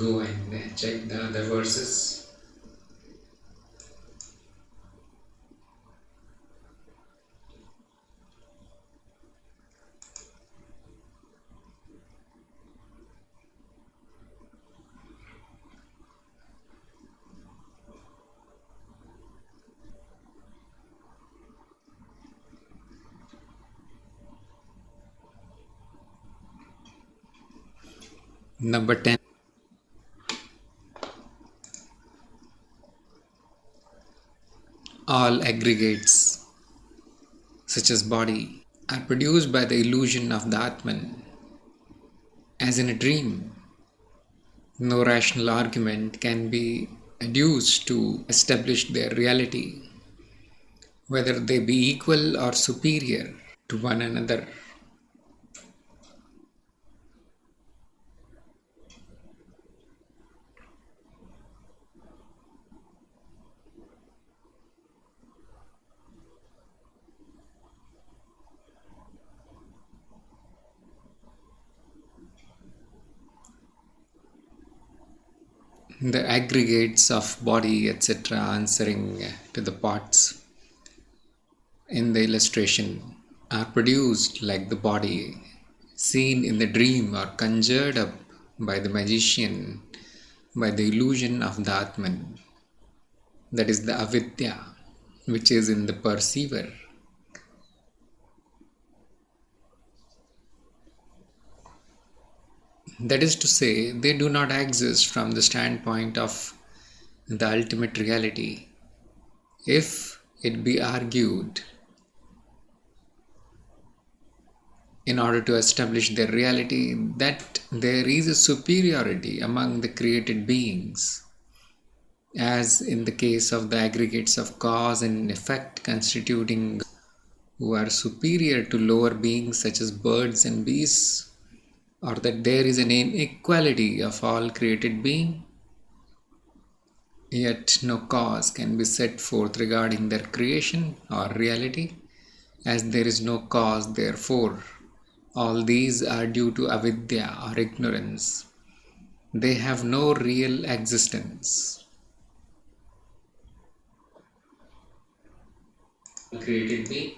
go and check the other verses. Number 10. All aggregates, such as body, are produced by the illusion of the Atman. As in a dream, no rational argument can be adduced to establish their reality, whether they be equal or superior to one another. The aggregates of body, etc., answering to the parts in the illustration are produced like the body, seen in the dream or conjured up by the magician by the illusion of the Atman, that is the avidya, which is in the perceiver. That is to say, they do not exist from the standpoint of the ultimate reality. If it be argued in order to establish their reality that there is a superiority among the created beings, as in the case of the aggregates of cause and effect constituting who are superior to lower beings such as birds and beasts, or that there is an inequality of all created being, yet no cause can be set forth regarding their creation or reality, as there is no cause, therefore all these are due to avidya or ignorance. They have no real existence. Created being.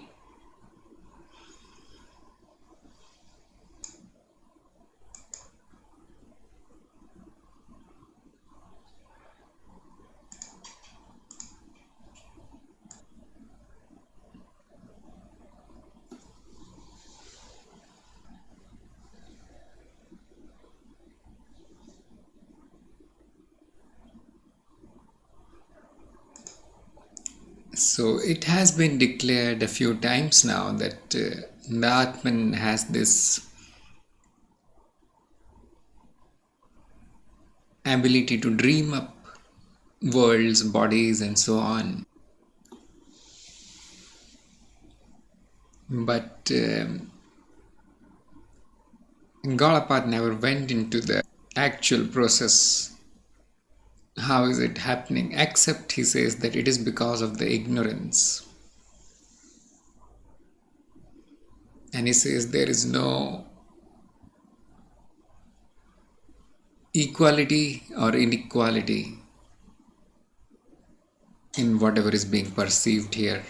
So it has been declared a few times now that the Atman has this ability to dream up worlds, bodies, and so on. But Gaudapada never went into the actual process. How is it happening? Except he says that it is because of the ignorance. And he says there is no equality or inequality in whatever is being perceived here.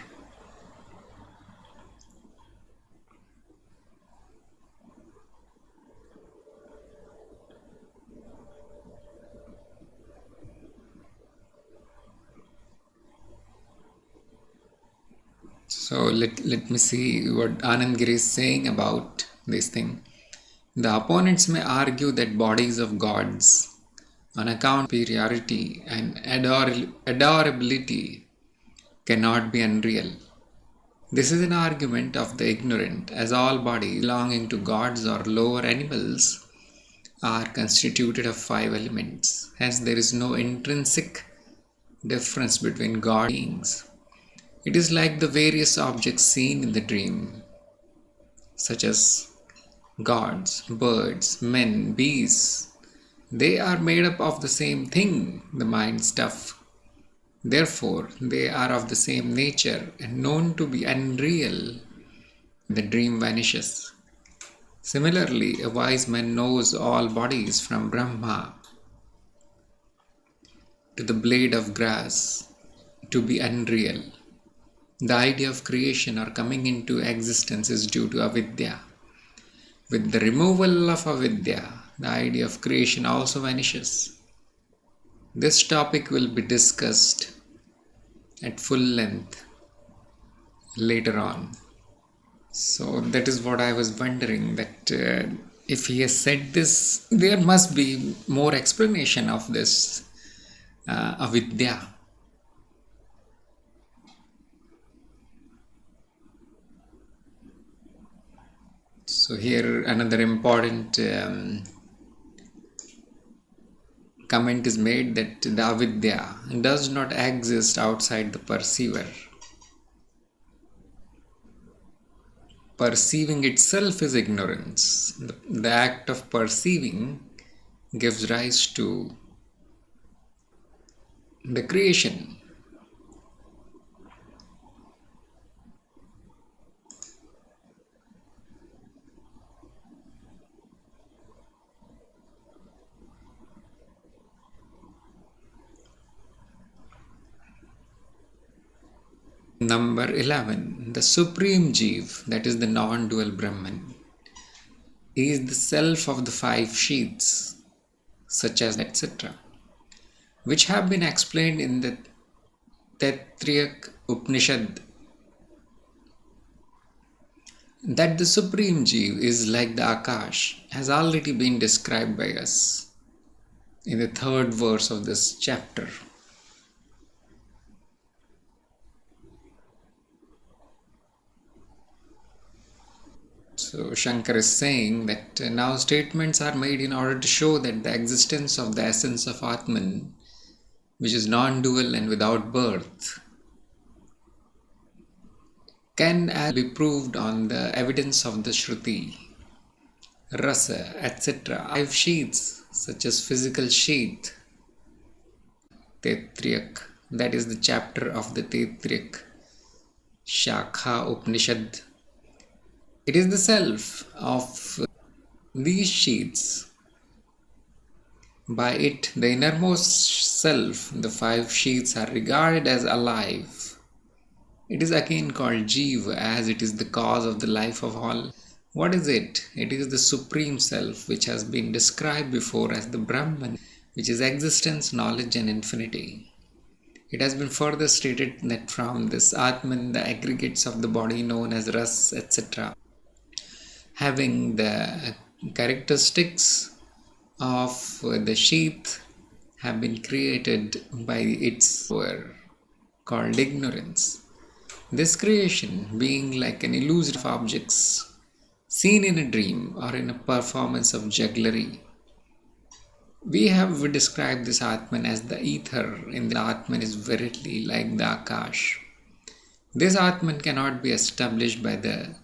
So let me see what Anandgiri is saying about this thing. The opponents may argue that bodies of gods, on account of superiority and adorability, cannot be unreal. This is an argument of the ignorant, as all bodies belonging to gods or lower animals are constituted of 5 elements. Hence there is no intrinsic difference between god beings. It is like the various objects seen in the dream, such as gods, birds, men, beasts. They are made up of the same thing, the mind stuff. Therefore, they are of the same nature and known to be unreal. The dream vanishes. Similarly, a wise man knows all bodies from Brahma to the blade of grass to be unreal. The idea of creation or coming into existence is due to avidya. With the removal of avidya, the idea of creation also vanishes. This topic will be discussed at full length later on. So that is what I was wondering, that if he has said this, there must be more explanation of this avidya. So here another important comment is made, that the avidya does not exist outside the perceiver. Perceiving itself is ignorance. The act of perceiving gives rise to the creation. Number 11. The Supreme Jeev, that is the non-dual Brahman, is the self of the five sheaths, such as etc., which have been explained in the Taittiriya Upanishad. That the Supreme Jeev is like the Akash has already been described by us in the 3rd verse of this chapter. So Shankar is saying that now statements are made in order to show that the existence of the essence of Atman, which is non-dual and without birth, can be proved on the evidence of the Shruti, Rasa, etc. 5 sheaths, such as physical sheath, Taittiriyak, that is the chapter of the Taittiriyak Shakha Upanishad. It is the self of these sheaths. By it, the innermost self, the 5 sheaths, are regarded as alive. It is again called Jiva, as it is the cause of the life of all. What is it? It is the Supreme Self, which has been described before as the Brahman, which is existence, knowledge and infinity. It has been further stated that from this Atman, the aggregates of the body known as Ras, etc., having the characteristics of the sheath, have been created by its power, called ignorance. This creation being like an illusion of objects seen in a dream or in a performance of jugglery. We have described this Atman as the ether, and the Atman is verily like the Akash. This Atman cannot be established by the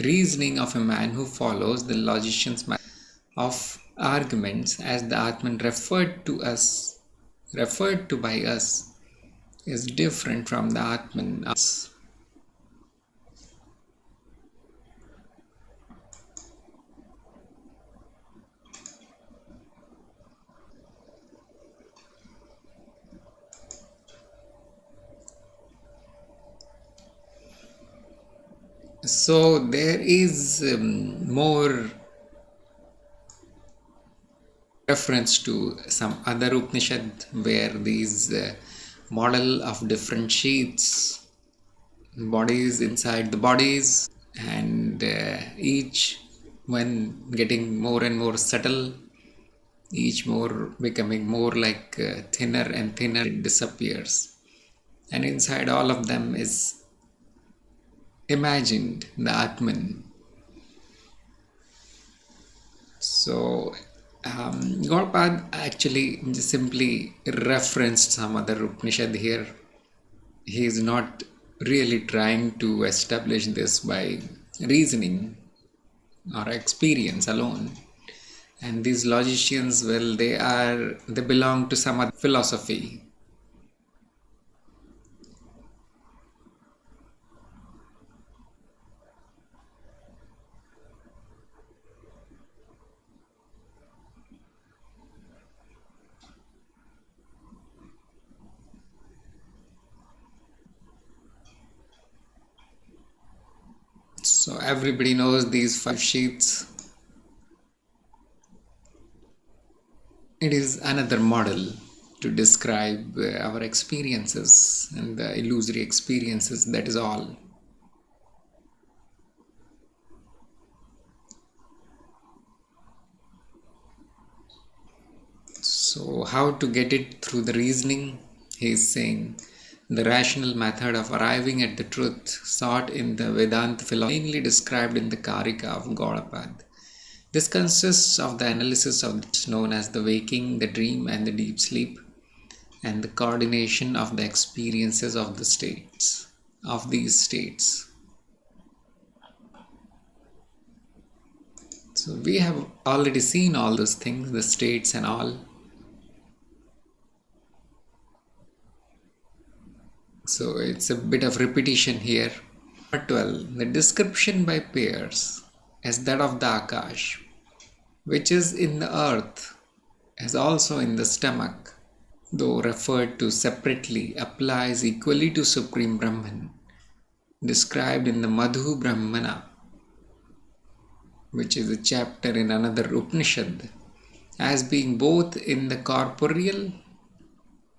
reasoning of a man who follows the logician's method of arguments, as the Atman referred to by us, is different from the Atman us. So there is more reference to some other Upanishad where these model of different sheaths, bodies inside the bodies, and each one getting more and more subtle, each more becoming more like thinner and thinner, it disappears. And inside all of them is imagined the Atman. So Gaudapada actually simply referenced some other Upanishad here. He is not really trying to establish this by reasoning or experience alone. And these logicians, well, they belong to some other philosophy. So everybody knows these 5 sheets. It is another model to describe our experiences and the illusory experiences, that is all. So how to get it through the reasoning? He is saying the rational method of arriving at the truth sought in the Vedanta philosophy, mainly described in the Karika of Gaudapada. This consists of the analysis of what's known as the waking, the dream, and the deep sleep, and the coordination of the experiences of the states, of these states. So we have already seen all those things, the states and all. So it's a bit of repetition here. Number 12. The description by pairs as that of the Akash, which is in the earth, as also in the stomach, though referred to separately, applies equally to Supreme Brahman, described in the Madhu Brahmana, which is a chapter in another Upanishad, as being both in the corporeal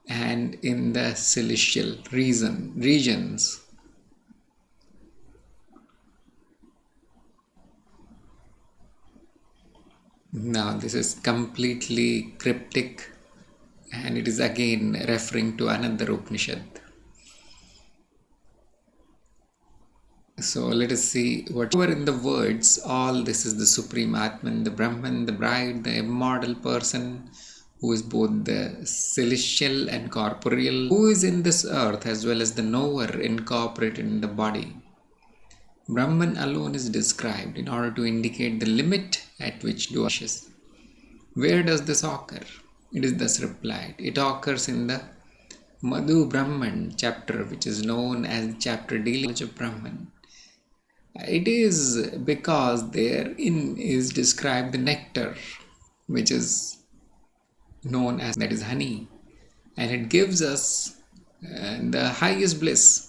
and in the celestial regions. Now this is completely cryptic, and it is again referring to another Upanishad. So let us see whatever in the words, all this is the Supreme Atman, the Brahman, the bride, the immortal person, who is both the celestial and corporeal, who is in this earth as well as the knower incorporated in the body. Brahman alone is described in order to indicate the limit at which duality vanishes. Where does this occur? It is thus replied. It occurs in the Madhu Brahman chapter, which is known as the chapter dealing with Brahman. It is because therein is described the nectar, which is known as, that is honey, and it gives us the highest bliss.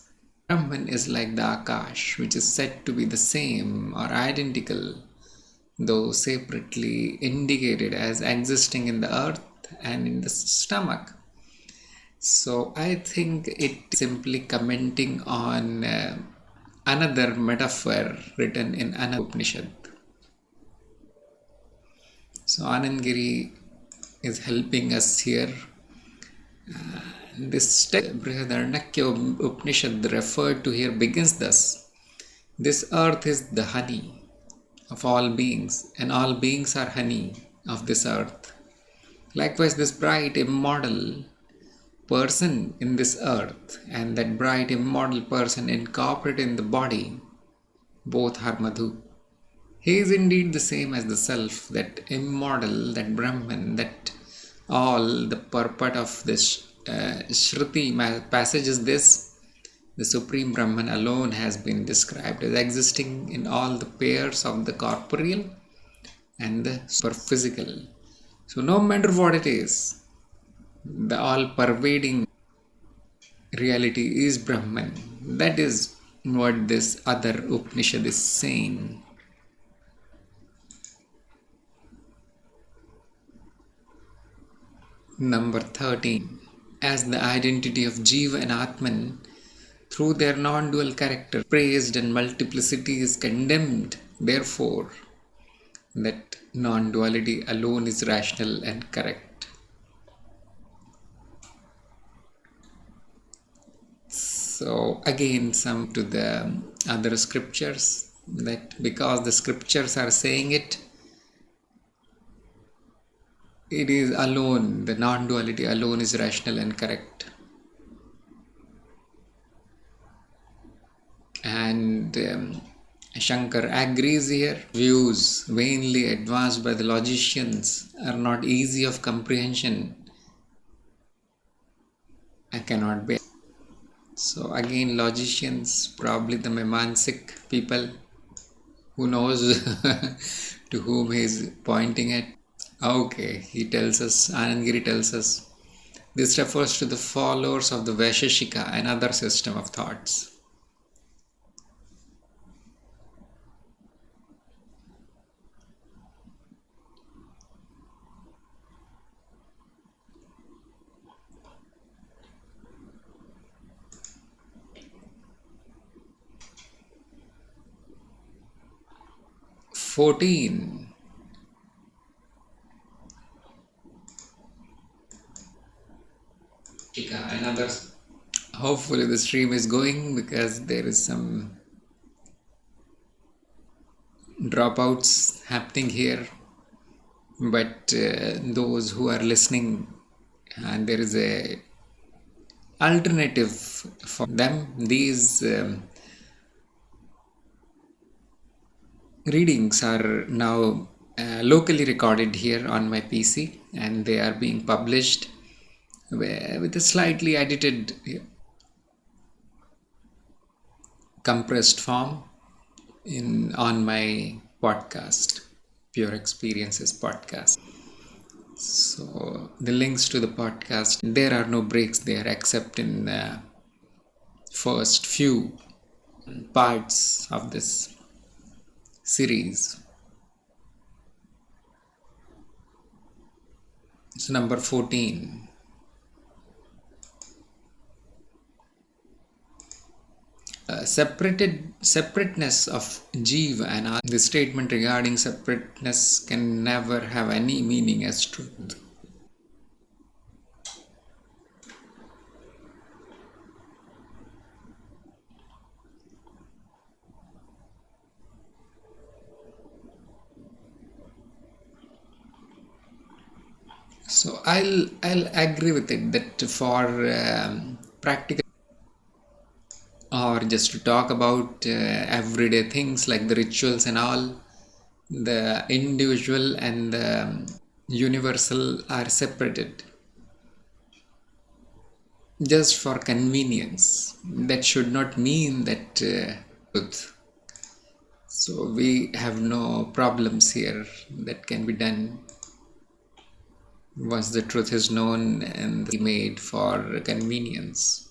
Brahman is like the Akash, which is said to be the same or identical, though separately indicated as existing in the earth and in the stomach. So I think it is simply commenting on another metaphor written in another Upanishad. So Anandgiri is helping us here. This text, Brihadaranyaka Upanishad referred to here, begins thus. This earth is the honey of all beings, and all beings are honey of this earth. Likewise, this bright immortal person in this earth and that bright immortal person incorporated in the body, both are Madhu. He is indeed the same as the self, that immortal, that Brahman, that all. The purport of this Shruti passage is this: the Supreme Brahman alone has been described as existing in all the pairs of the corporeal and the superphysical. So no matter what it is, the all-pervading reality is Brahman. That is what this other Upanishad is saying. Number 13. As the identity of Jiva and Atman, through their non-dual character, praised and multiplicity is condemned. Therefore, that non-duality alone is rational and correct. So again, some to the other scriptures, that because the scriptures are saying it, it is alone, the non-duality alone is rational and correct. And Shankar agrees here. Views vainly advanced by the logicians are not easy of comprehension. I cannot bear. So again, logicians, probably the Memansik people, who knows to whom he is pointing at. Okay, he tells us, Anandgiri tells us, this refers to the followers of the Vaisheshika and other system of thoughts. 14. Another. Hopefully the stream is going because there is some dropouts happening here. But those who are listening, and there is a alternative for them. These readings are now locally recorded here on my PC, and they are being published with a slightly edited, compressed form on my podcast, Pure Experiences podcast. So the links to the podcast, there are no breaks there except in the first few parts of this series. It's number 14. Separateness of Jiva and the statement regarding separateness can never have any meaning as truth. So I'll agree with it that for practical or just to talk about everyday things like the rituals and all, the individual and the universal are separated just for convenience. That should not mean that truth. So we have no problems here that can be done once the truth is known and made for convenience.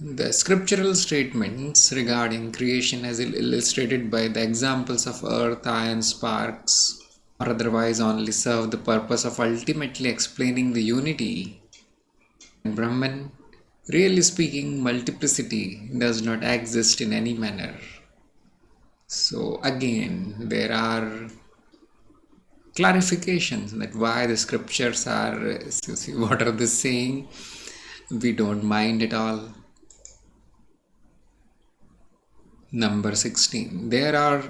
The scriptural statements regarding creation as illustrated by the examples of earth, iron, sparks, or otherwise only serve the purpose of ultimately explaining the unity in Brahman. Really speaking, multiplicity does not exist in any manner. So again, there are clarifications that why the scriptures are, what are they saying? We don't mind at all. Number 16. There are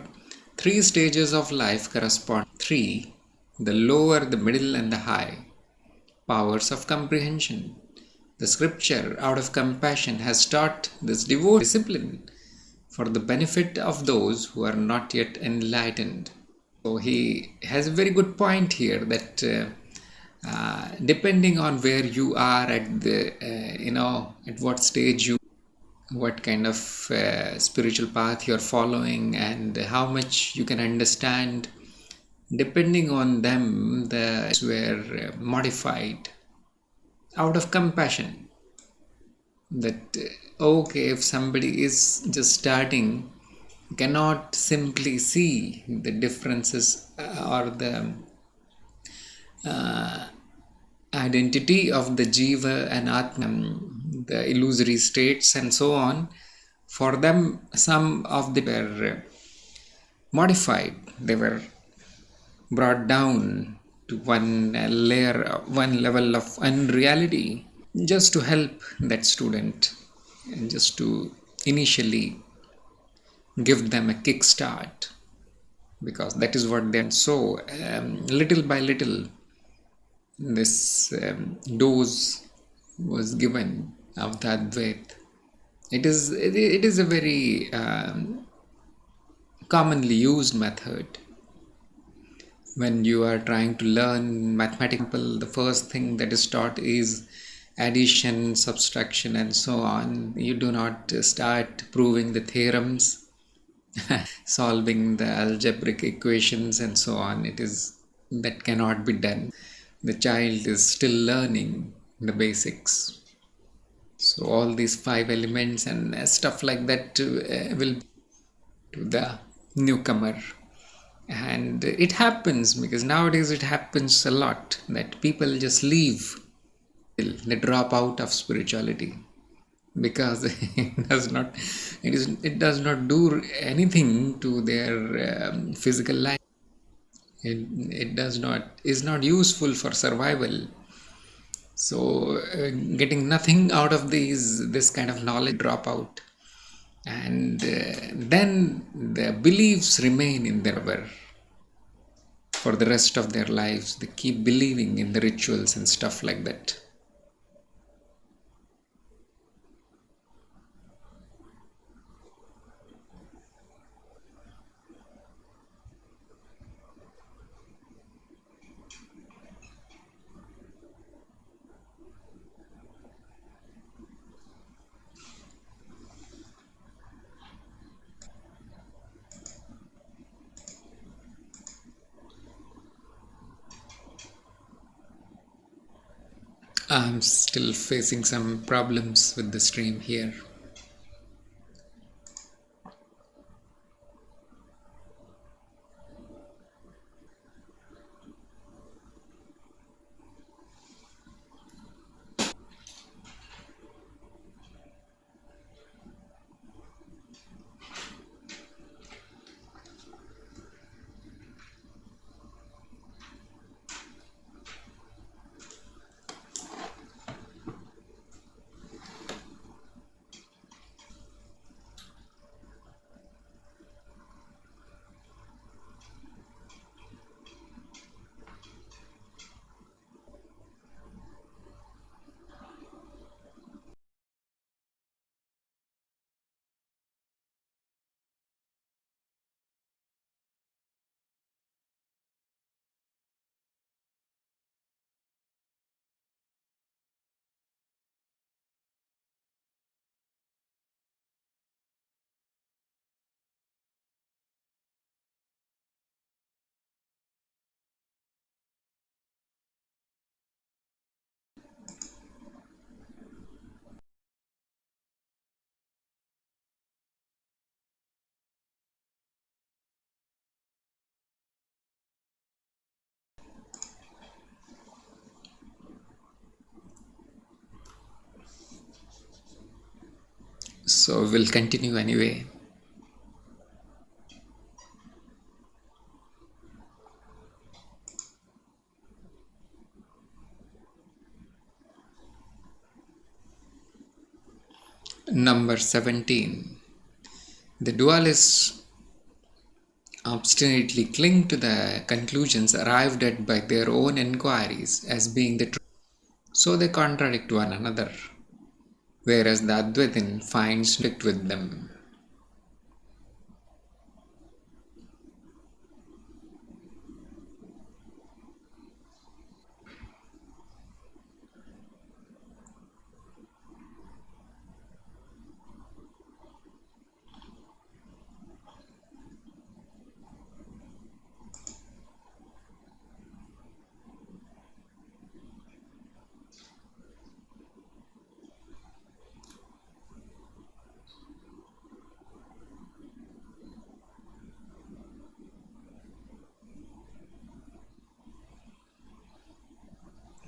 3 stages of life correspond. 3. The lower, the middle and the high. Powers of comprehension. The scripture, out of compassion, has taught this devout discipline for the benefit of those who are not yet enlightened. So he has a very good point here that depending on where you are at the, at what stage what kind of spiritual path you're following and how much you can understand, depending on them, the were modified out of compassion. That okay, if somebody is just starting, cannot simply see the differences or the identity of the Jiva and Atman, the illusory states and so on. For them, some of them were modified. They were brought down to one layer, one level of unreality, just to help that student and just to initially give them a kickstart, because that is what they're. So little by little this dose was given of the Advaita. It is a very commonly used method when you are trying to learn mathematical. The first thing that is taught is addition, subtraction and so on. You do not start proving the theorems, solving the algebraic equations and so on. That cannot be done. The child is still learning the basics. So all these 5 elements and stuff like that will to the newcomer. And it happens because nowadays it happens a lot that people just leave they drop out of spirituality because it does not do anything to their physical life. It does not is not useful for survival. So getting nothing out of this kind of knowledge, drop out, and then the beliefs remain in their for the rest of their lives. They keep believing in the rituals and stuff like that. I'm still facing some problems with the stream here. So we'll continue anyway. Number 17. The dualists obstinately cling to the conclusions arrived at by their own inquiries as being the truth. So they contradict one another, whereas the Advaitin finds conflict with them.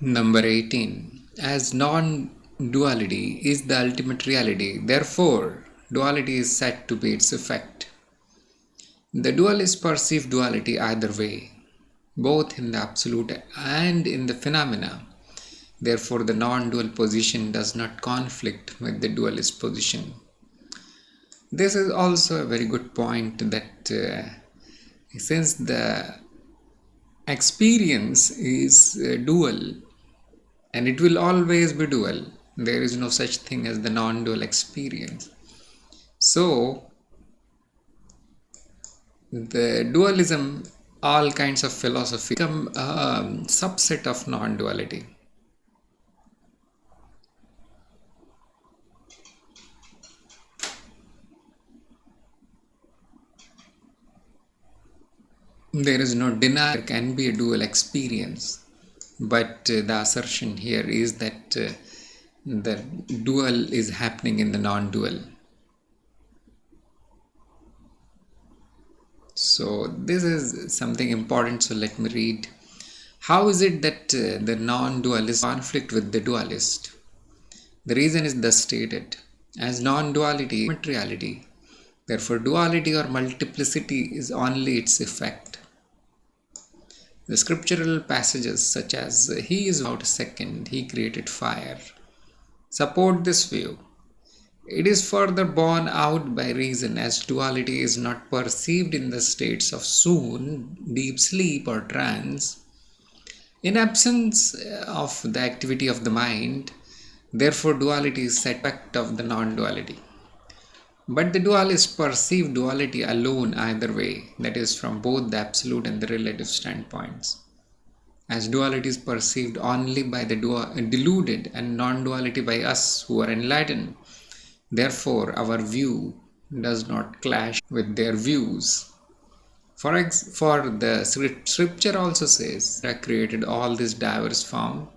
Number 18. As non-duality is the ultimate reality, therefore duality is said to be its effect. The dualists perceive duality either way, both in the absolute and in the phenomena. Therefore, the non-dual position does not conflict with the dualist position. This is also a very good point that since the experience is dual, and it will always be dual, there is no such thing as the non-dual experience. So, the dualism, all kinds of philosophy become a subset of non-duality. There is no denial there can be a dual experience, but the assertion here is that the dual is happening in the non-dual. So this is something important, so let me read. How is it that the non-dualist conflict with the dualist? The reason is thus stated. As non-duality is reality, therefore duality or multiplicity is only its effect. The scriptural passages such as He is without a second, He created fire, support this view. It is further borne out by reason, as duality is not perceived in the states of swoon, deep sleep, or trance. In absence of the activity of the mind, therefore duality is set back of the non-duality. But the dualists perceive duality alone either way, that is, from both the absolute and the relative standpoints. As duality is perceived only by the deluded and non-duality by us who are enlightened, therefore our view does not clash with their views. For the scripture also says, I created all this diverse form.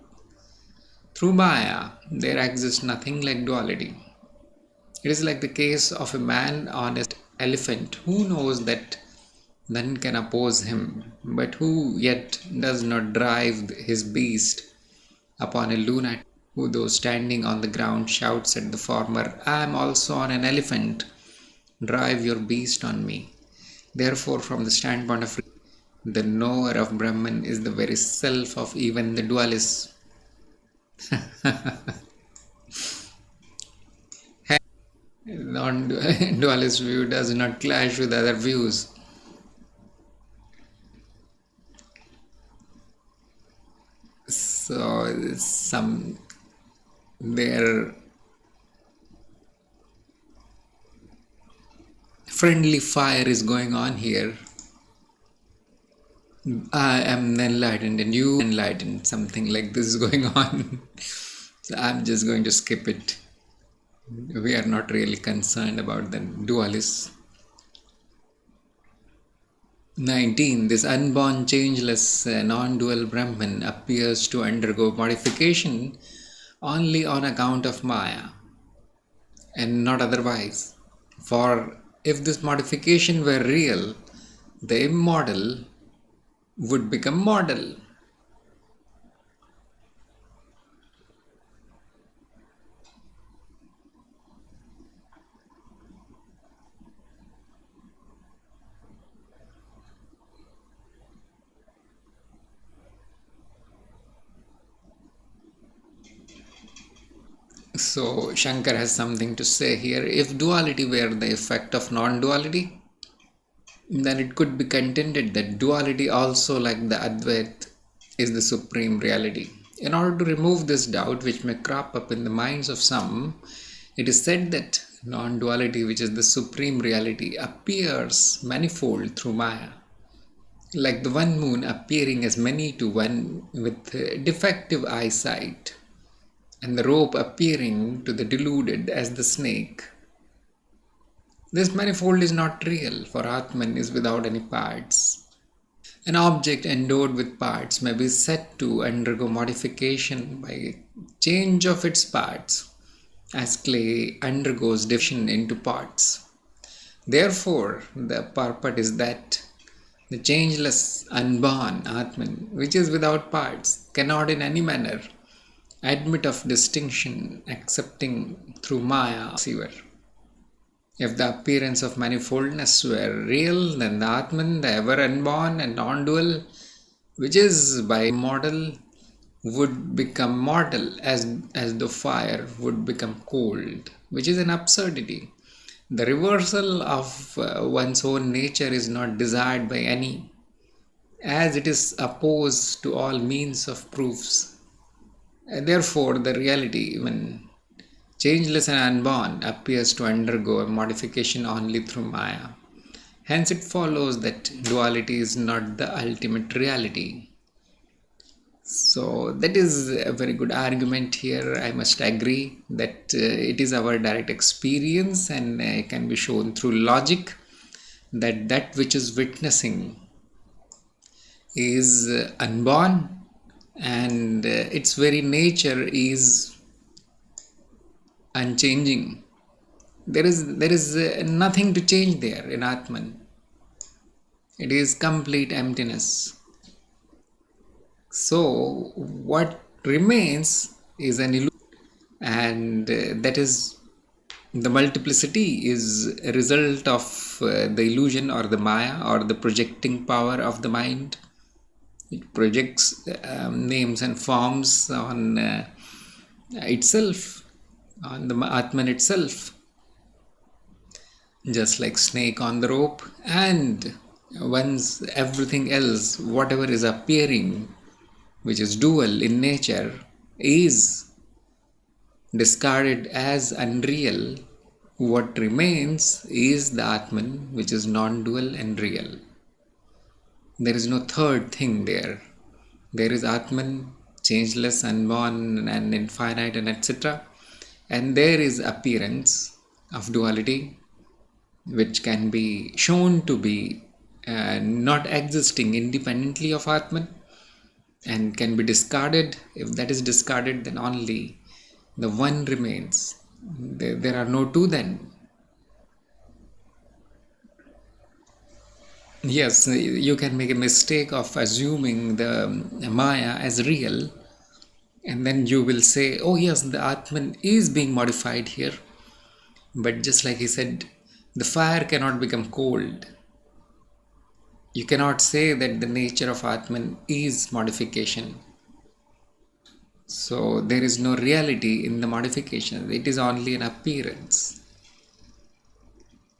Through Maya, there exists nothing like duality. It is like the case of a man on an elephant who knows that none can oppose him, but who yet does not drive his beast upon a lunatic, who though standing on the ground shouts at the former, I am also on an elephant, drive your beast on me. Therefore, from the standpoint of the knower of Brahman is the very self of even the dualist. Non-dualist view does not clash with other views. So their friendly fire is going on here. I am enlightened and you enlightened. Something like this is going on. So I'm just going to skip it. We are not really concerned about the dualists. 19. This unborn, changeless, non-dual Brahman appears to undergo modification only on account of Maya and not otherwise. For if this modification were real, the immortal would become mortal. So Shankar has something to say here. If duality were the effect of non-duality, then it could be contended that duality also, like the Advaita, is the supreme reality. In order to remove this doubt which may crop up in the minds of some, it is said that non-duality, which is the supreme reality, appears manifold through Maya, like the one moon appearing as many to one with defective eyesight, and the rope appearing to the deluded as the snake. This manifold is not real, for Atman is without any parts. An object endowed with parts may be said to undergo modification by change of its parts, as clay undergoes division into parts. Therefore, the purport is that the changeless, unborn Atman, which is without parts, cannot in any manner admit of distinction excepting through Maya perceiver. If the appearance of manifoldness were real, then the Atman, the ever unborn and non-dual, which is by immortal, would become mortal as the fire would become cold, which is an absurdity. The reversal of one's own nature is not desired by any, as it is opposed to all means of proofs. Therefore, the reality, when changeless and unborn, appears to undergo a modification only through Maya. Hence, it follows that duality is not the ultimate reality. So, that is a very good argument here. I must agree that it is our direct experience and can be shown through logic that that which is witnessing is unborn and its very nature is unchanging. There is nothing to change there in Atman. It is complete emptiness. So what remains is an illusion, and that is the multiplicity is a result of the illusion or the maya or the projecting power of the mind. It projects names and forms on itself, on the Atman itself, just like snake on the rope. And once everything else, whatever is appearing, which is dual in nature, is discarded as unreal, what remains is the Atman, which is non-dual and real. There is no third thing there. There is Atman, changeless, unborn, and infinite, and etc. And there is appearance of duality, which can be shown to be not existing independently of Atman and can be discarded. If that is discarded, then only the one remains. There are no two then. Yes, you can make a mistake of assuming the Maya as real, and then you will say, oh yes, the Atman is being modified here. But just like he said, the fire cannot become cold. You cannot say that the nature of Atman is modification. So there is no reality in the modification. It is only an appearance.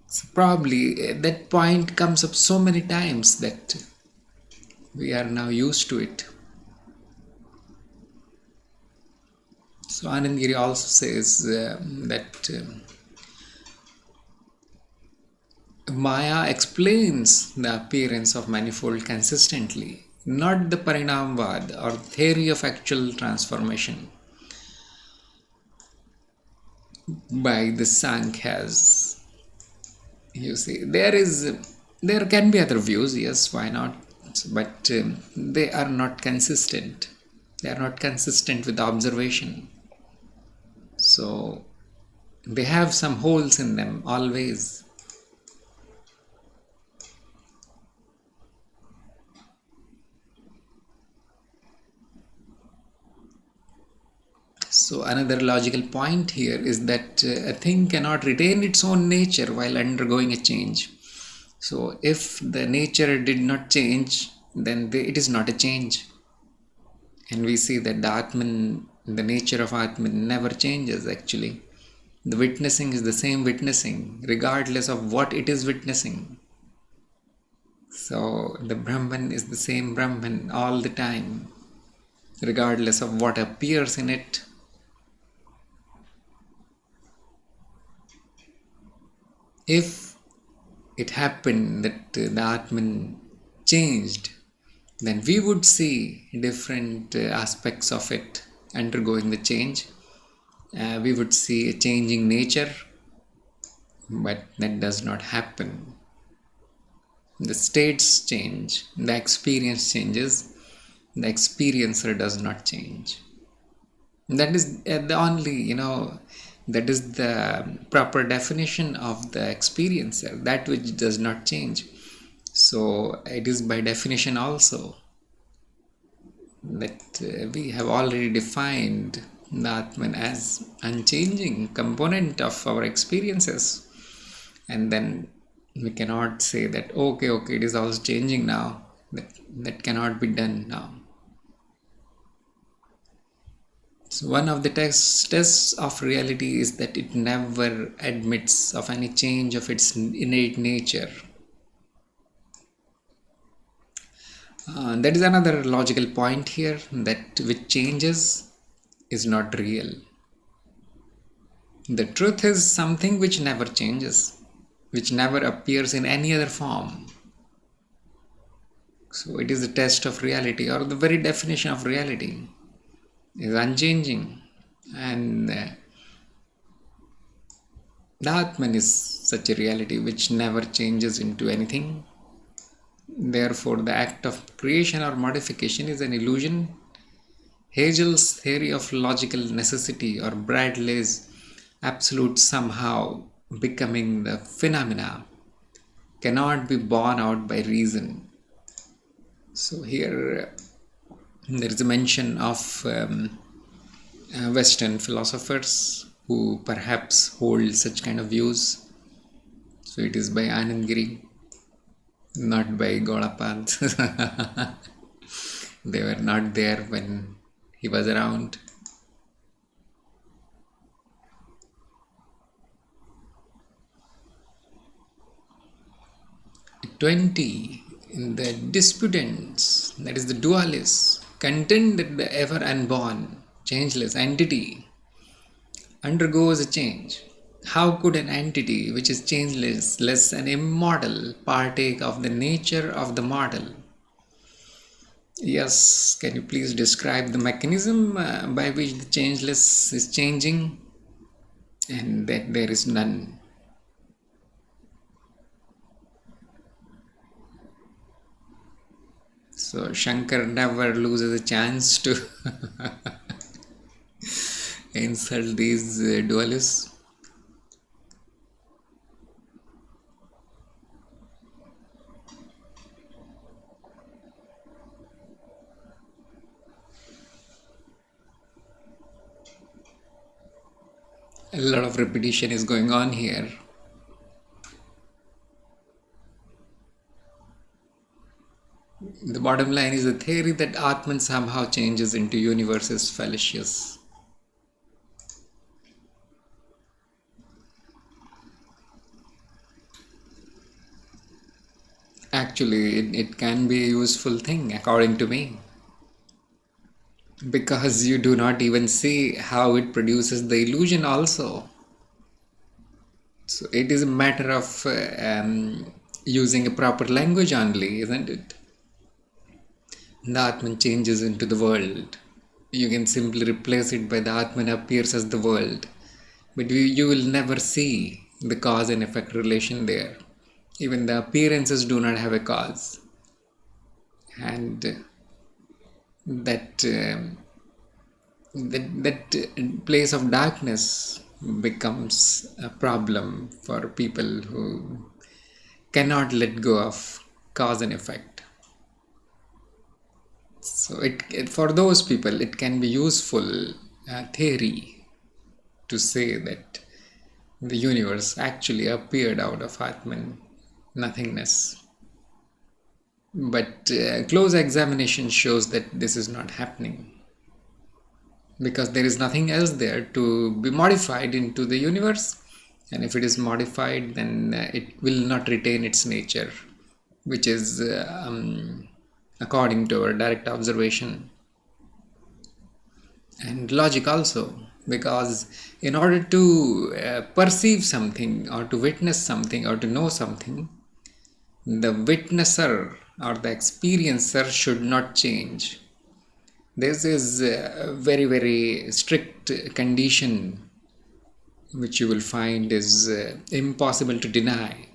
So probably that point comes up so many times that we are now used to it. So Anand Giri also says that Maya explains the appearance of manifold consistently, not the Parinamvad or theory of actual transformation by the Sankhya's. You see, there can be other views, yes, why not? But they are not consistent. They are not consistent with observation. So they have some holes in them always. So another logical point here is that a thing cannot retain its own nature while undergoing a change. So if the nature did not change, then it is not a change. And we see that the Atman, the nature of Atman never changes actually. The witnessing is the same witnessing, regardless of what it is witnessing. So the Brahman is the same Brahman all the time, regardless of what appears in it. If it happened that the Atman changed, then we would see different aspects of it undergoing the change. We would see a changing nature, but that does not happen. The states change, the experience changes, the experiencer does not change. That is the only, that is the proper definition of the experiencer, that which does not change. So it is by definition also that we have already defined the Atman as unchanging component of our experiences, and then we cannot say that okay, it is also changing now. That cannot be done now. So one of the tests of reality is that it never admits of any change of its innate nature. That is another logical point here, that which changes is not real. The truth is something which never changes, which never appears in any other form. So it is the test of reality, or the very definition of reality is unchanging, and the Atman is such a reality which never changes into anything. Therefore, the act of creation or modification is an illusion. Hegel's theory of logical necessity, or Bradley's absolute somehow becoming the phenomena, cannot be borne out by reason. So here There is a mention of Western philosophers who perhaps hold such kind of views. So it is by Anand Giri, not by Gaudapada. They were not there when he was around. 20. The disputants, that is the dualists, contend that the ever unborn, changeless entity undergoes a change. How could an entity which is changeless, less and immortal, partake of the nature of the mortal? Yes, can you please describe the mechanism by which the changeless is changing and that there is none? So Shankar never loses a chance to insult these dualists. A lot of repetition is going on here. The bottom line is the theory that Atman somehow changes into universe is fallacious. Actually, it can be a useful thing according to me. Because you do not even see how it produces the illusion also. So it is a matter of using a proper language only, isn't it? The Atman changes into the world. You can simply replace it by the Atman appears as the world. But you will never see the cause and effect relation there. Even the appearances do not have a cause. And that place of darkness becomes a problem for people who cannot let go of cause and effect. So for those people it can be useful theory to say that the universe actually appeared out of Atman nothingness. But close examination shows that this is not happening, because there is nothing else there to be modified into the universe, and if it is modified then it will not retain its nature, which is according to our direct observation and logic also. Because in order to perceive something or to witness something or to know something, the witnesser or the experiencer should not change. This is a very, very strict condition which you will find is impossible to deny.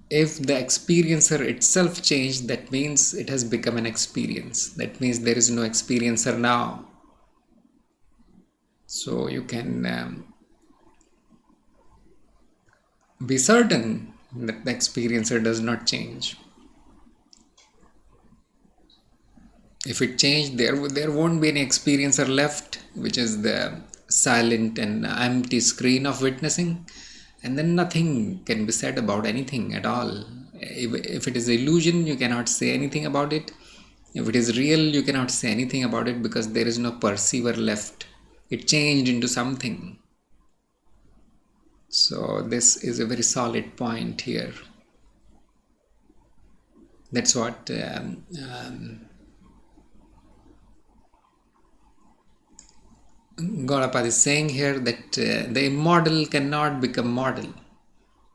If the experiencer itself changed, that means it has become an experience. That means there is no experiencer now. So you can be certain that the experiencer does not change. If it changed, there won't be any experiencer left, which is the silent and empty screen of witnessing, and then nothing can be said about anything at all. If it is illusion, you cannot say anything about it. If it is real, you cannot say anything about it, because there is no perceiver left. It changed into something. So this is a very solid point here. That's what Gaudapada is saying here, that the immortal cannot become mortal,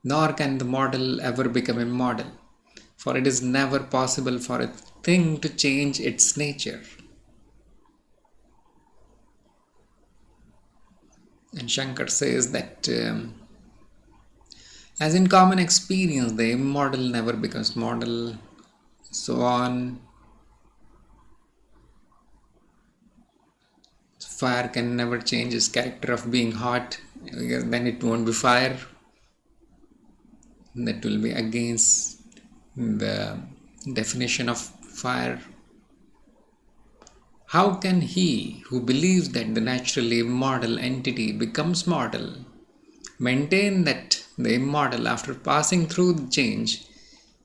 nor can the mortal ever become immortal, for it is never possible for a thing to change its nature. And Shankar says that as in common experience, the immortal never becomes mortal, so on. Fire can never change its character of being hot, because then it won't be fire. That will be against the definition of fire. How can he who believes that the naturally immortal entity becomes mortal maintain that the immortal, after passing through the change,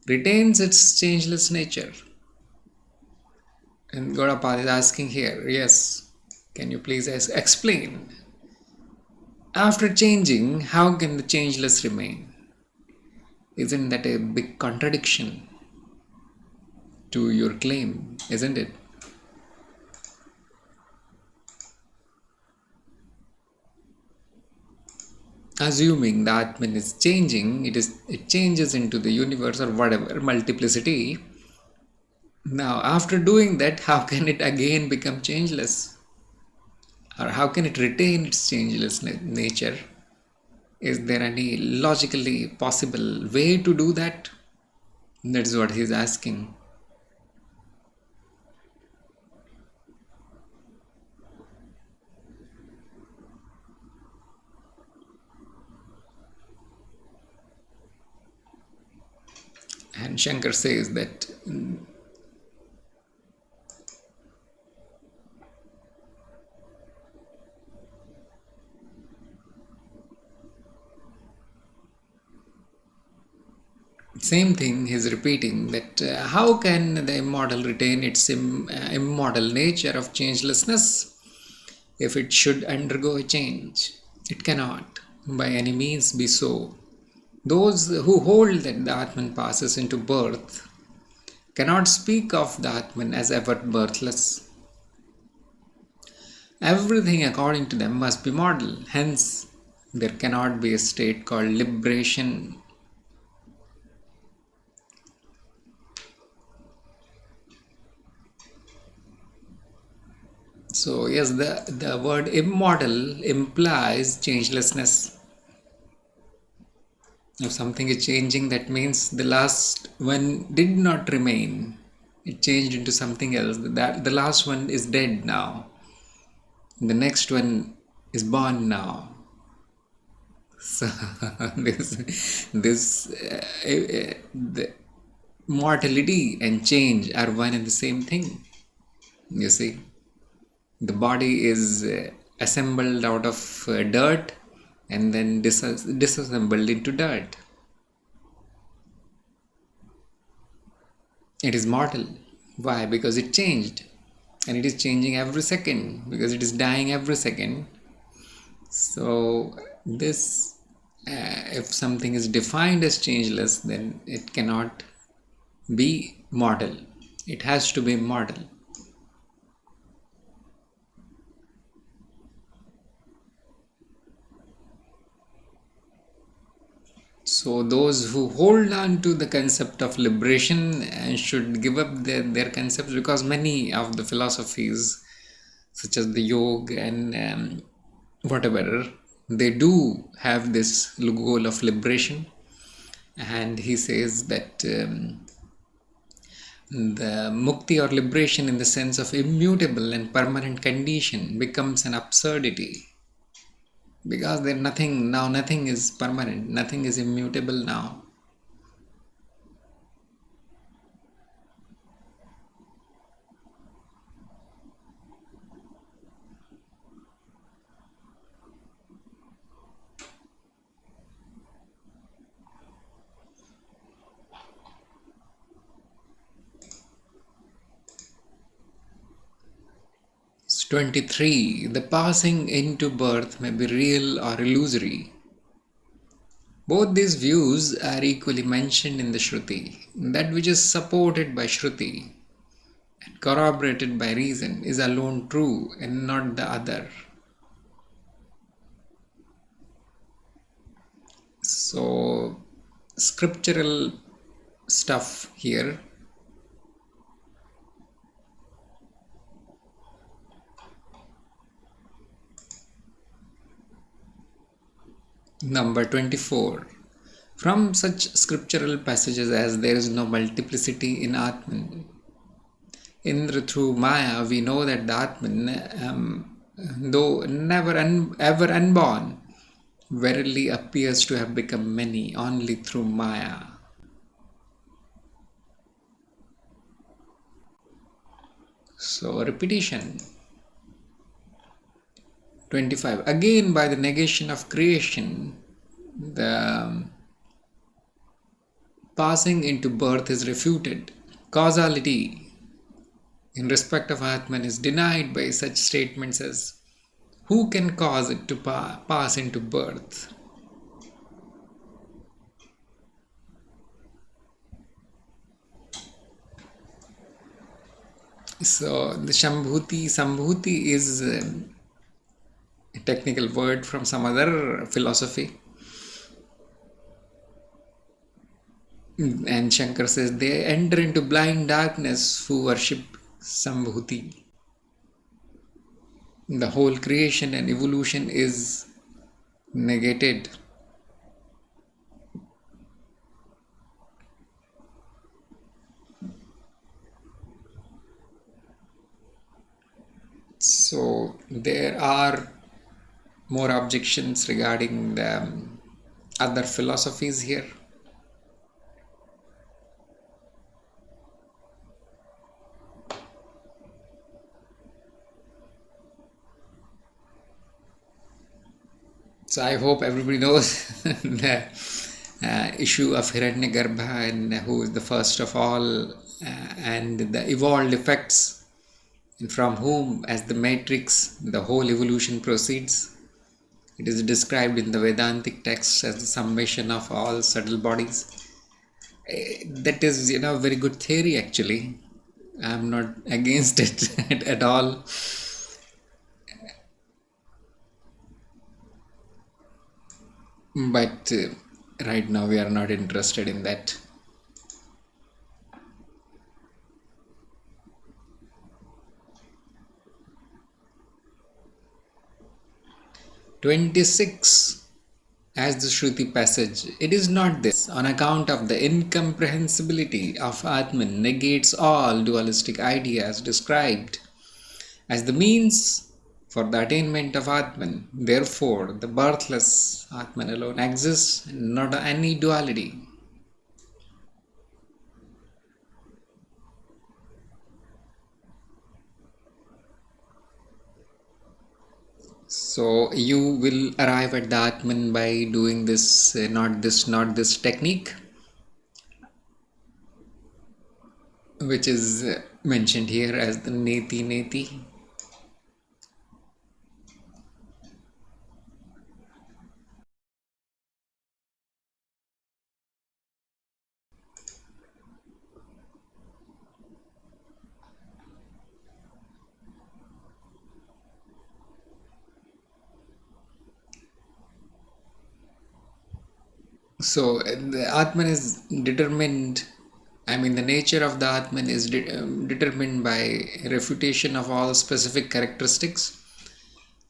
retains its changeless nature? And Gaudapada is asking here, yes, can you please explain? After changing, how can the changeless remain? Isn't that a big contradiction to your claim, isn't it? Assuming the Atman is changing, it changes into the universe or whatever, multiplicity. Now, after doing that, how can it again become changeless? Or how can it retain its changeless nature? Is there any logically possible way to do that? That's what he's asking. And Shankar says that same thing he's repeating, that how can the immortal retain its immortal nature of changelessness if it should undergo a change? It cannot by any means be so. Those who hold that the Atman passes into birth cannot speak of the Atman as ever birthless. Everything according to them must be mortal. Hence, there cannot be a state called liberation. So, yes, the word immortal implies changelessness. If something is changing, that means the last one did not remain. It changed into something else. The last one is dead now. The next one is born now. So the mortality and change are one and the same thing. You see, the body is assembled out of dirt and then disassembled into dirt. It is mortal. Why? Because it changed, and it is changing every second because it is dying every second. So this, if something is defined as changeless, then it cannot be mortal. It has to be immortal. So those who hold on to the concept of liberation should give up their concepts, because many of the philosophies, such as the yoga and whatever, they do have this goal of liberation. And he says that the mukti or liberation in the sense of immutable and permanent condition becomes an absurdity, because there nothing is permanent, nothing is immutable now. It's 23. The passing into birth may be real or illusory. Both these views are equally mentioned in the Shruti. That which is supported by Shruti and corroborated by reason is alone true and not the other. So, scriptural stuff here. Number 24. From such scriptural passages as there is no multiplicity in Atman, through Maya, we know that the Atman, though ever unborn, verily appears to have become many only through Maya. So repetition. 25. Again, by the negation of creation, the passing into birth is refuted. Causality in respect of Atman is denied by such statements as who can cause it to pass into birth? So the Sambhuti is a technical word from some other philosophy. And Shankar says they enter into blind darkness who worship Sambhuti. The whole creation and evolution is negated. So there are more objections regarding the other philosophies here. So I hope everybody knows the issue of Hiranyagarbha and who is the first of all and the evolved effects from whom as the matrix the whole evolution proceeds. It is described in the Vedantic texts as the summation of all subtle bodies. That is, a very good theory actually. I am not against it at all. But right now we are not interested in that. "26. As the Shruti passage, it is not this, on account of the incomprehensibility of Atman negates all dualistic ideas described as the means for the attainment of Atman. Therefore, the birthless Atman alone exists, and not any duality." So you will arrive at the Atman by doing this, not this technique, which is mentioned here as the Neti Neti. So the Atman is determined, the nature of the Atman is determined by refutation of all specific characteristics.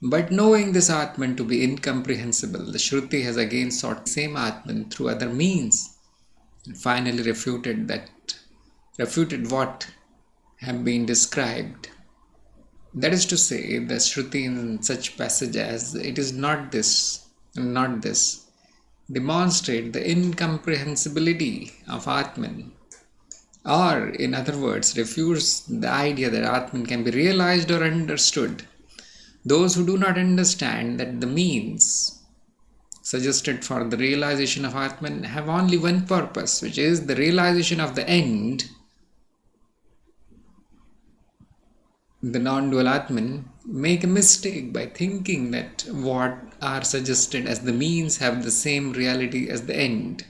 But knowing this Atman to be incomprehensible, the Shruti has again sought the same Atman through other means and finally refuted what have been described. That is to say, the Shruti in such passage as it is not this, demonstrate the incomprehensibility of Atman, or in other words, refutes the idea that Atman can be realized or understood. Those who do not understand that the means suggested for the realization of Atman have only one purpose, which is the realization of the end, the non-dual Atman, make a mistake by thinking that what are suggested as the means have the same reality as the end.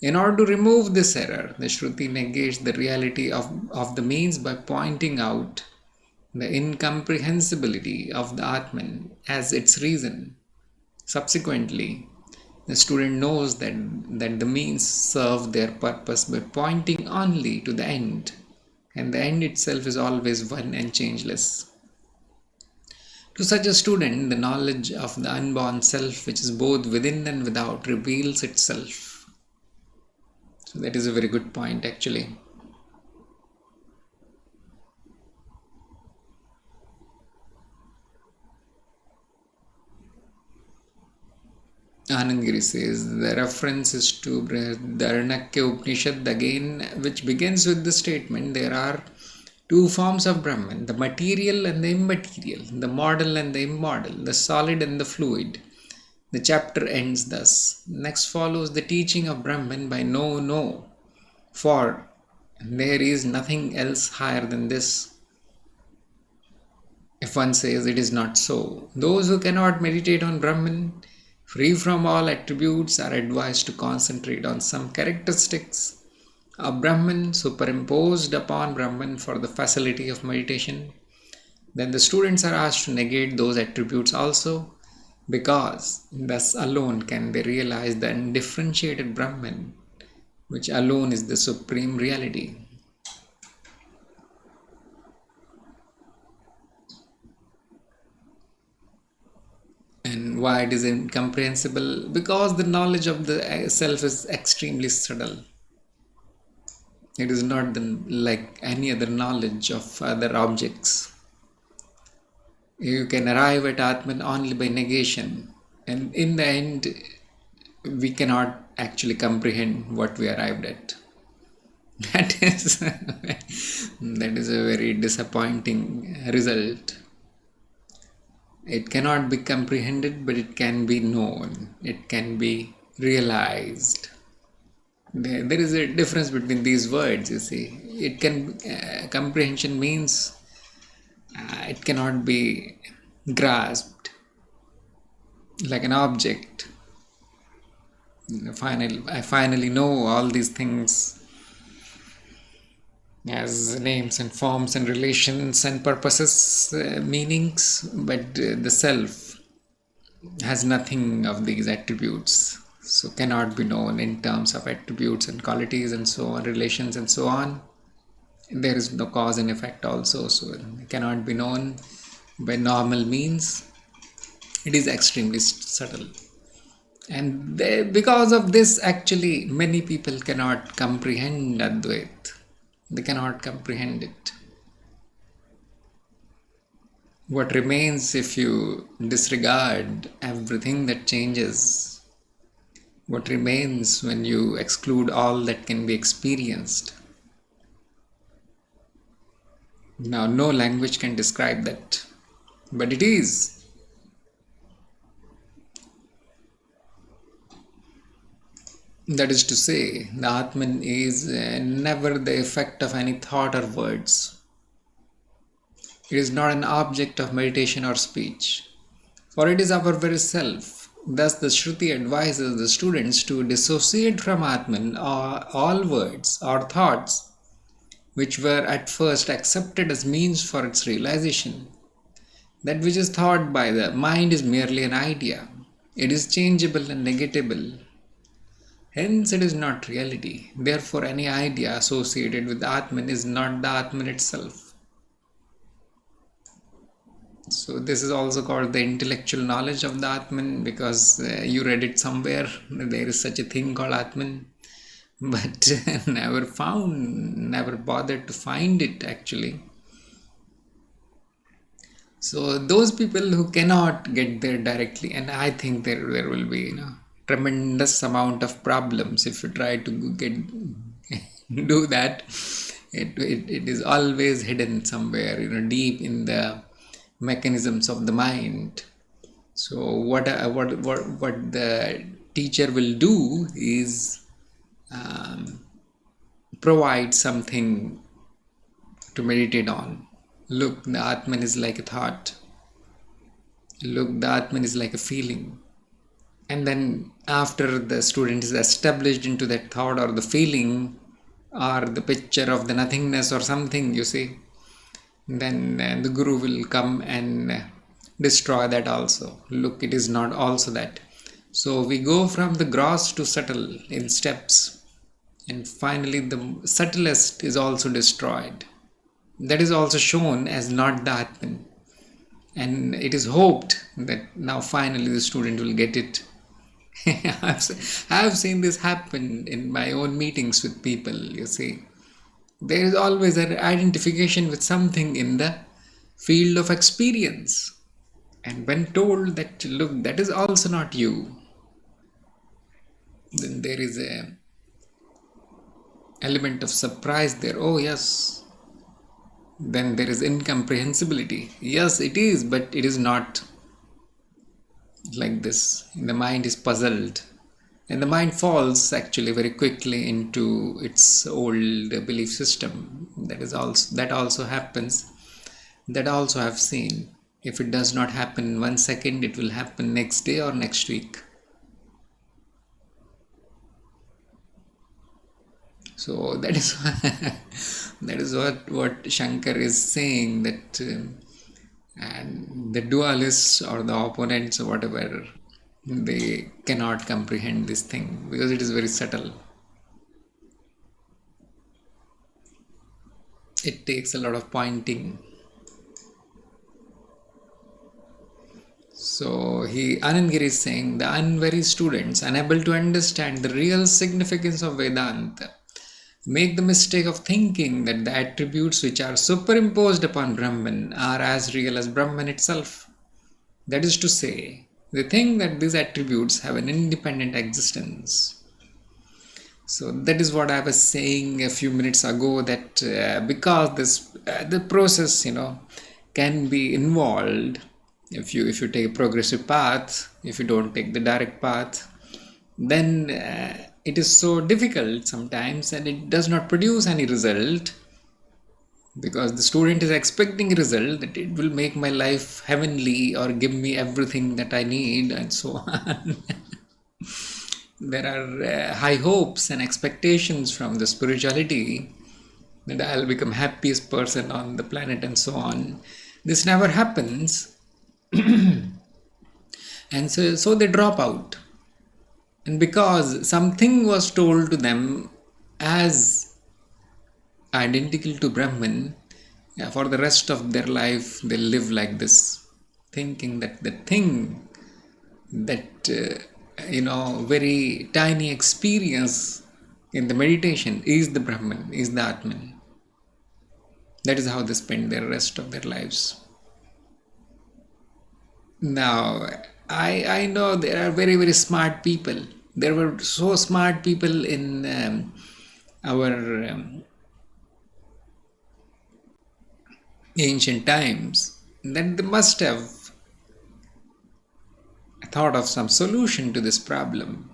In order to remove this error, the Shruti negates the reality of the means by pointing out the incomprehensibility of the Atman as its reason. Subsequently, the student knows that the means serve their purpose by pointing only to the end, and the end itself is always one and changeless. To such a student, the knowledge of the unborn self, which is both within and without, reveals itself. So that is a very good point actually. Anandgiri says the reference is to the Unborn Upanishad again, which begins with the statement there are Two forms of Brahman, the material and the immaterial, the model and the immodel, the solid and the fluid. The chapter ends thus. Next follows the teaching of Brahman by no, for there is nothing else higher than this. If one says it is not so, those who cannot meditate on Brahman, free from all attributes, are advised to concentrate on some characteristics of Brahman superimposed upon Brahman for the facility of meditation. Then the students are asked to negate those attributes also, because thus alone can they realize the undifferentiated Brahman, which alone is the supreme reality. And why it is incomprehensible? Because the knowledge of the self is extremely subtle. It is not like any other knowledge of other objects. You can arrive at Atman only by negation, and in the end, we cannot actually comprehend what we arrived at. That is a very disappointing result. It cannot be comprehended, but it can be known. It can be realized. There is a difference between these words, you see. It can comprehension means it cannot be grasped like an object. I finally know all these things as names and forms and relations and purposes, meanings, but the self has nothing of these attributes, so cannot be known in terms of attributes and qualities and so on, relations and so on. There is no cause and effect also, so it cannot be known by normal means. It is extremely subtle, and because of this, actually many people cannot comprehend Advaita. They cannot comprehend it. What remains if you disregard everything that changes? What remains when you exclude all that can be experienced? Now, no language can describe that, but it is. That is to say, the Atman is never the effect of any thought or words. It is not an object of meditation or speech, for it is our very self. Thus the Shruti advises the students to dissociate from Atman all words or thoughts which were at first accepted as means for its realization. That which is thought by the mind is merely an idea. It is changeable and negatable. Hence it is not reality. Therefore any idea associated with Atman is not the Atman itself. So this is also called the intellectual knowledge of the Atman, because you read it somewhere, there is such a thing called Atman, but never bothered to find it actually. So those people who cannot get there directly, and I think there will be tremendous amount of problems if you try to do that. It is always hidden somewhere deep in the mechanisms of the mind. So what the teacher will do is provide something to meditate on. Look, the Atman is like a thought. Look, the Atman is like a feeling. And then after the student is established into that thought or the feeling or the picture of the nothingness or something, you see, then the Guru will come and destroy that also. Look, it is not also that. So we go from the gross to subtle in steps, and finally the subtlest is also destroyed. That is also shown as not the Atman, and it is hoped that now finally the student will get it. I have seen this happen in my own meetings with people, you see. There is always an identification with something in the field of experience. And when told that, look, that is also not you, then there is an element of surprise there. Oh yes, then there is incomprehensibility. Yes, it is, but it is not like this. The mind is puzzled, and the mind falls actually very quickly into its old belief system. That also happens. That also I've seen. If it does not happen 1 second, it will happen next day or next week. So that is that is what Shankar is saying, that and the dualists or the opponents or whatever, they cannot comprehend this thing because it is very subtle. It takes a lot of pointing. So Anand Giri is saying the unwary students, unable to understand the real significance of Vedanta, make the mistake of thinking that the attributes which are superimposed upon Brahman are as real as Brahman itself. That is to say, they think that these attributes have an independent existence. So that is what I was saying a few minutes ago, that because the process, can be involved. If you take a progressive path, if you don't take the direct path, then it is so difficult sometimes, and it does not produce any result, because the student is expecting a result that it will make my life heavenly or give me everything that I need and so on. There are high hopes and expectations from the spirituality that I'll become happiest person on the planet and so on. This never happens. And so they drop out. And because something was told to them as identical to Brahman, for the rest of their life they live like this, thinking that the thing that very tiny experience in the meditation is the Brahman, is the Atman. That is how they spend the rest of their lives. Now, I know there are very, very smart people. There were so smart people in our ancient times that they must have thought of some solution to this problem.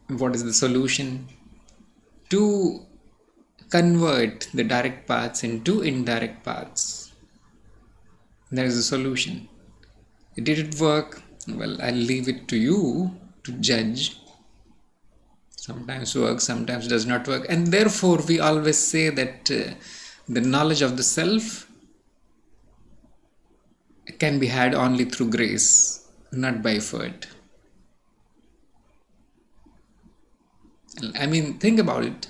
What is the solution? To convert the direct paths into indirect paths. That is the solution. Did it work? Well, I'll leave it to you to judge. Sometimes works, sometimes does not work. And therefore, we always say that the knowledge of the self can be had only through grace, not by effort. I mean, think about it.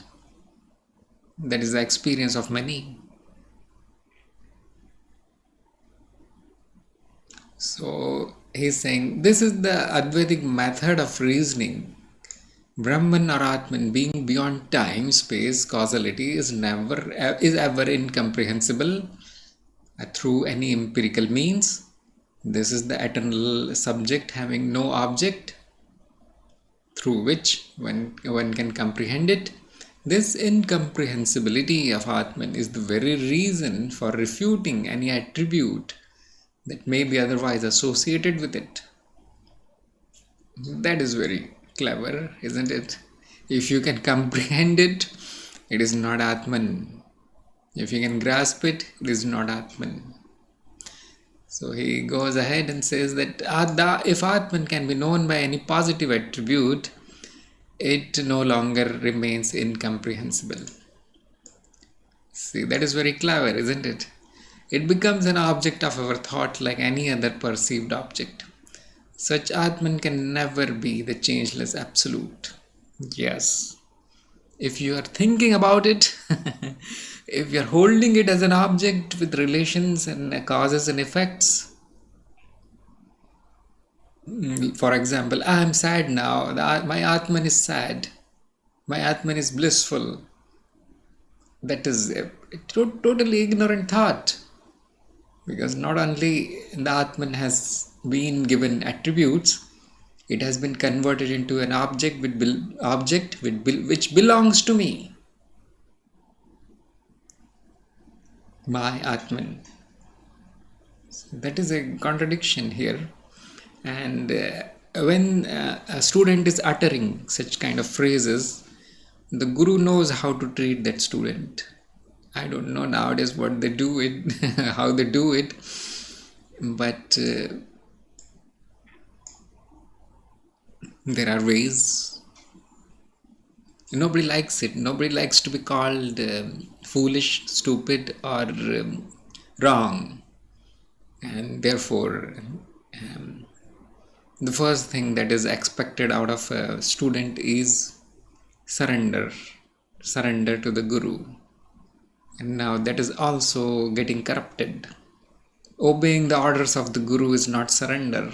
That is the experience of many. So he's saying this is the Advaitic method of reasoning. Brahman or Atman being beyond time, space, causality is ever incomprehensible through any empirical means. This is the eternal subject having no object through which one can comprehend it. This incomprehensibility of Atman is the very reason for refuting any attribute that may be otherwise associated with it. That is very clever, isn't it? If you can comprehend it, it is not Atman. If you can grasp it, it is not Atman. So he goes ahead and says that if Atman can be known by any positive attribute, it no longer remains incomprehensible. See, that is very clever, isn't it? It becomes an object of our thought like any other perceived object. Such Atman can never be the changeless absolute. Yes. If you are thinking about it, if you are holding it as an object with relations and causes and effects, for example, I am sad now, my Atman is sad, my Atman is blissful. That is a totally ignorant thought. Because not only the Atman has been given attributes, it has been converted into an object which belongs to me. my Atman. So that is a contradiction here. And when a student is uttering such kind of phrases, the guru knows how to treat that student. I don't know nowadays what they do it, how they do it, but there are ways. Nobody likes it. Nobody likes to be called foolish, stupid, or wrong. And therefore, um, the first thing that is expected out of a student is surrender. Surrender to the guru. And now that is also getting corrupted. Obeying the orders of the guru is not surrender.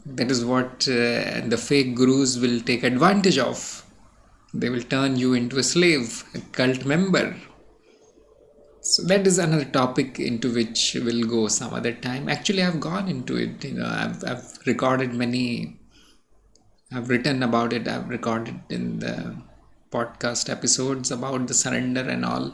That is what the fake gurus will take advantage of. They will turn you into a slave, a cult member. So that is another topic into which we'll go some other time. Actually, I've gone into it. I've recorded many. I've written about it. I've recorded in the podcast episodes about the surrender and all.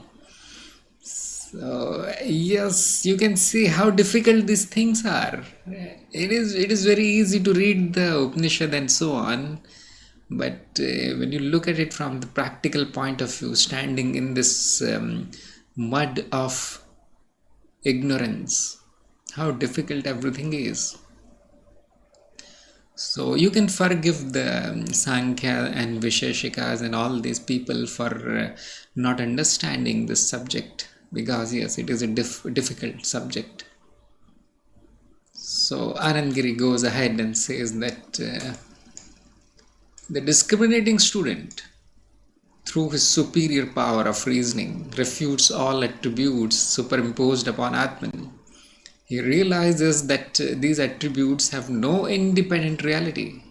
So yes, you can see how difficult these things are. It is very easy to read the Upanishad and so on, but when you look at it from the practical point of view, standing in this mud of ignorance, how difficult everything is. So you can forgive the Sankhya and Visheshikas and all these people for not understanding this subject, because yes, it is a difficult subject. So Anand Giri goes ahead and says that the discriminating student, through his superior power of reasoning, refutes all attributes superimposed upon Atman. He realizes that these attributes have no independent reality.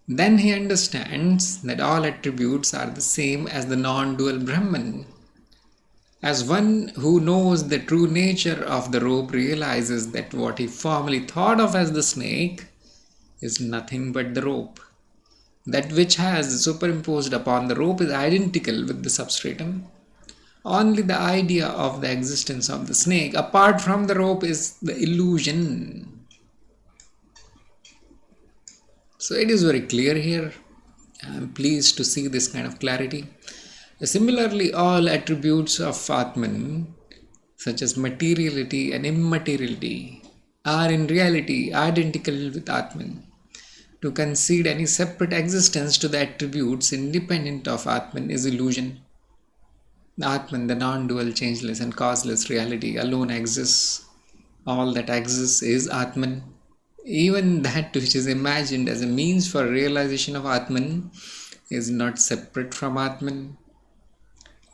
Then he understands that all attributes are the same as the non-dual Brahman. As one who knows the true nature of the rope realizes that what he formerly thought of as the snake is nothing but the rope. That which has superimposed upon the rope is identical with the substratum. Only the idea of the existence of the snake apart from the rope is the illusion. So it is very clear here. I am pleased to see this kind of clarity. Similarly, all attributes of Atman, such as materiality and immateriality, are in reality identical with Atman. To concede any separate existence to the attributes independent of Atman is illusion. Atman, the non-dual, changeless and causeless reality, alone exists. All that exists is Atman. Even that which is imagined as a means for realization of Atman is not separate from Atman.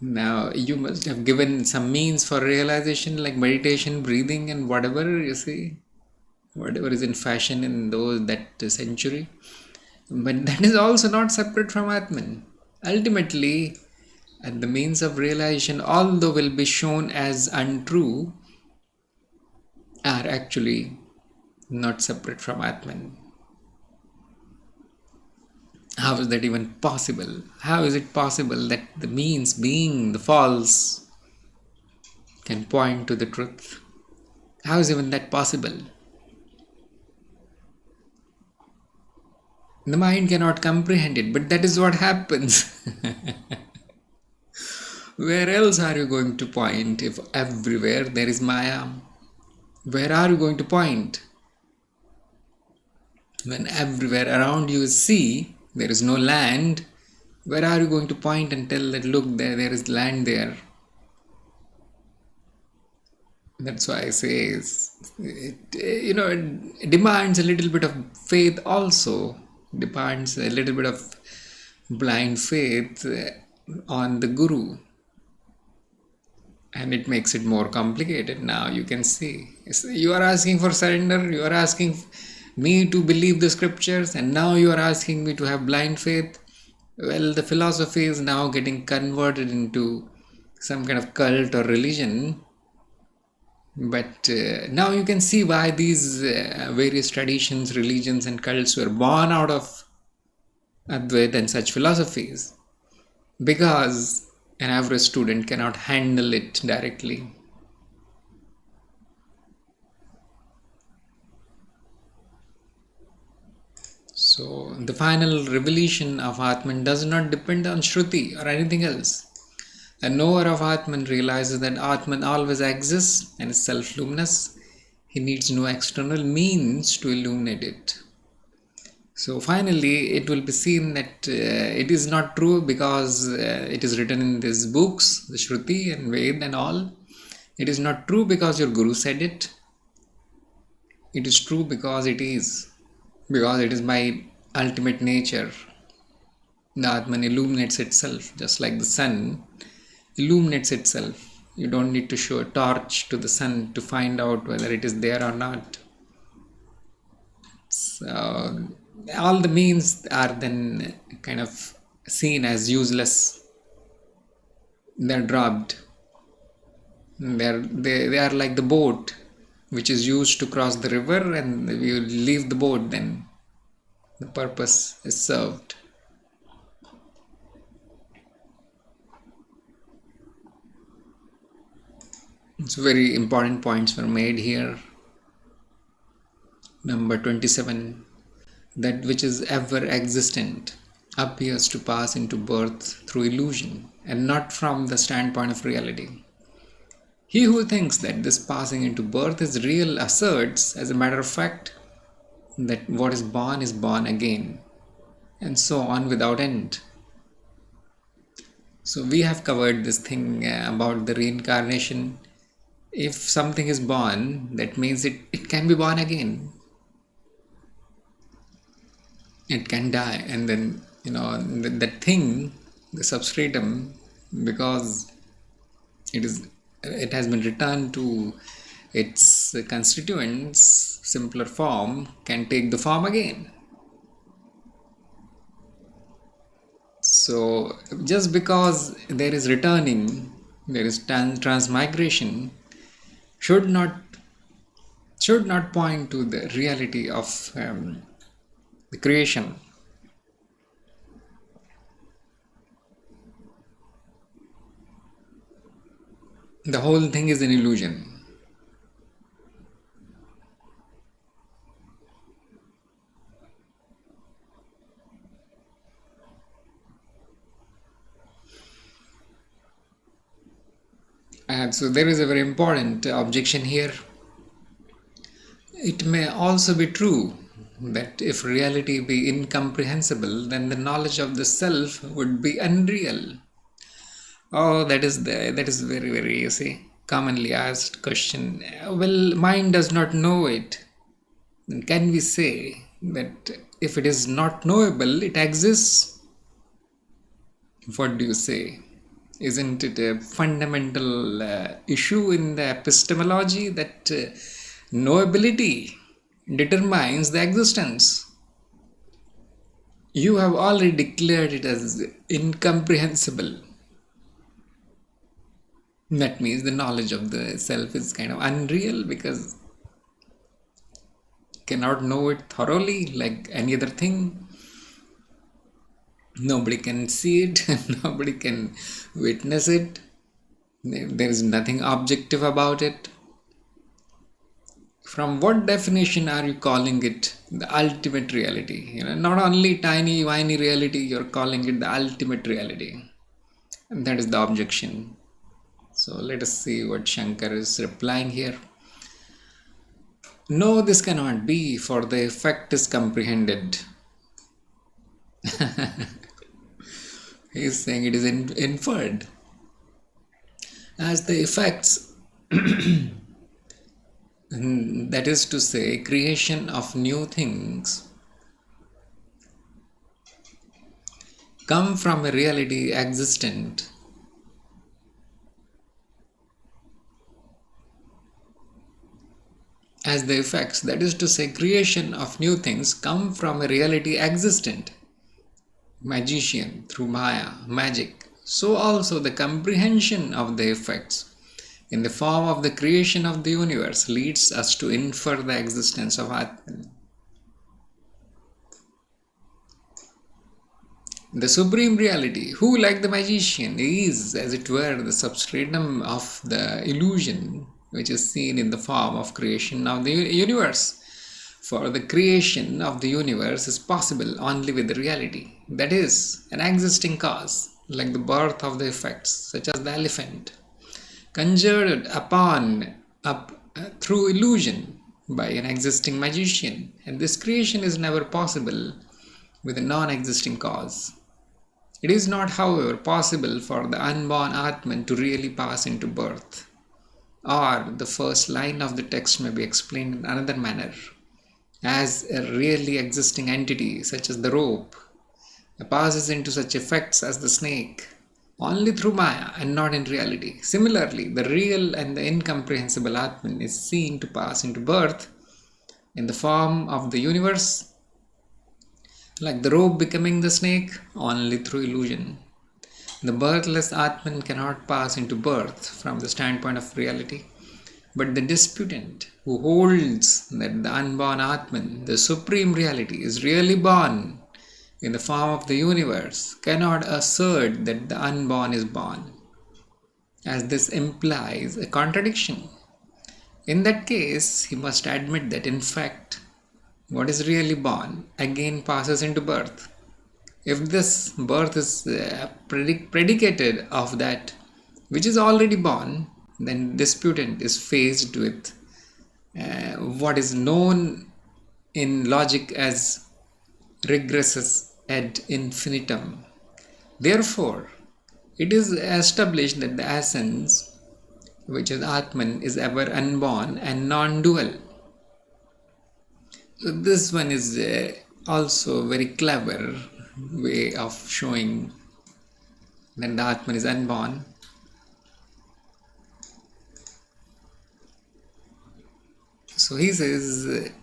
Now, you must have given some means for realization like meditation, breathing and whatever, you see, whatever is in fashion in that century. But that is also not separate from Atman. Ultimately, and the means of realization, although will be shown as untrue, are actually not separate from Atman. How is that even possible? How is it possible that the means, being the false, can point to the truth? How is even that possible? The mind cannot comprehend it, but that is what happens. Where else are you going to point if everywhere there is Maya? Where are you going to point? When everywhere around you is sea, there is no land, where are you going to point and tell that look, there is land there? That's why I say it demands a little bit of faith also. Demands a little bit of blind faith on the Guru. And it makes it more complicated. Now you can see. You are asking for surrender, you are asking me to believe the scriptures, and now you are asking me to have blind faith. Well, the philosophy is now getting converted into some kind of cult or religion. But now you can see why these various traditions, religions and cults were born out of Advaita and such philosophies. Because An average student cannot handle it directly. So the final revelation of Atman does not depend on Shruti or anything else. A knower of Atman realizes that Atman always exists and is self-luminous. He needs no external means to illuminate it. So finally, it will be seen that it is not true because it is written in these books, the Shruti and Ved and all. It is not true because your Guru said it. It is true because it is. Because it is by ultimate nature. The Atman illuminates itself, just like the sun illuminates itself. You don't need to show a torch to the sun to find out whether it is there or not. So all the means are then kind of seen as useless. They're dropped. They are like the boat which is used to cross the river, and if you leave the boat, then the purpose is served. It's very important points were made here. Number 27. That which is ever existent appears to pass into birth through illusion and not from the standpoint of reality. He who thinks that this passing into birth is real asserts, as a matter of fact, that what is born again, and so on without end. So we have covered this thing about the reincarnation. If something is born, that means it can be born again. It can die, and then that thing, the substratum, because it has been returned to its constituents, simpler form, can take the form again. So just because there is returning, there is transmigration, should not point to the reality of the creation. The whole thing is an illusion. And so there is a very important objection here. It may also be true that if reality be incomprehensible, then the knowledge of the self would be unreal. Oh, that is very, very, commonly asked question. Well, mind does not know it. Then can we say that if it is not knowable, it exists? What do you say? Isn't it a fundamental issue in the epistemology that knowability determines the existence? You have already declared it as incomprehensible. That means the knowledge of the self is kind of unreal, because cannot know it thoroughly like any other thing. Nobody can see it, nobody can witness it. There is nothing objective about it. From what definition are you calling it the ultimate reality? Not only tiny, whiny reality, you're calling it the ultimate reality. And that is the objection. So let us see what Shankar is replying here. No, this cannot be, for the effect is comprehended. He is saying it is inferred. As the effects, that is to say, creation of new things, come from a reality existent. As the effects, that is to say, creation of new things, come from a reality existent. Magician through Maya, magic. So also the comprehension of the effects in the form of the creation of the universe leads us to infer the existence of Atman. The Supreme Reality, who, like the magician, is, as it were, the substratum of the illusion which is seen in the form of creation of the universe. For the creation of the universe is possible only with the reality, that is, an existing cause, like the birth of the effects, such as the elephant, conjured upon through illusion by an existing magician, and this creation is never possible with a non-existing cause. It is not, however, possible for the unborn Atman to really pass into birth. Or the first line of the text may be explained in another manner. As a really existing entity, such as the rope, passes into such effects as the snake, only through Maya and not in reality. Similarly, the real and the incomprehensible Atman is seen to pass into birth in the form of the universe, like the rope becoming the snake, only through illusion. The birthless Atman cannot pass into birth from the standpoint of reality, but the disputant who holds that the unborn Atman, the supreme reality, is really born in the form of the universe, cannot assert that the unborn is born, as this implies a contradiction. In that case, he must admit that in fact, what is really born again passes into birth. If this birth is predicated of that which is already born, then disputant is faced with what is known in logic as regressus ad infinitum. Therefore, it is established that the essence, which is Atman, is ever unborn and non-dual. So this one is also a very clever way of showing that the Atman is unborn. So he says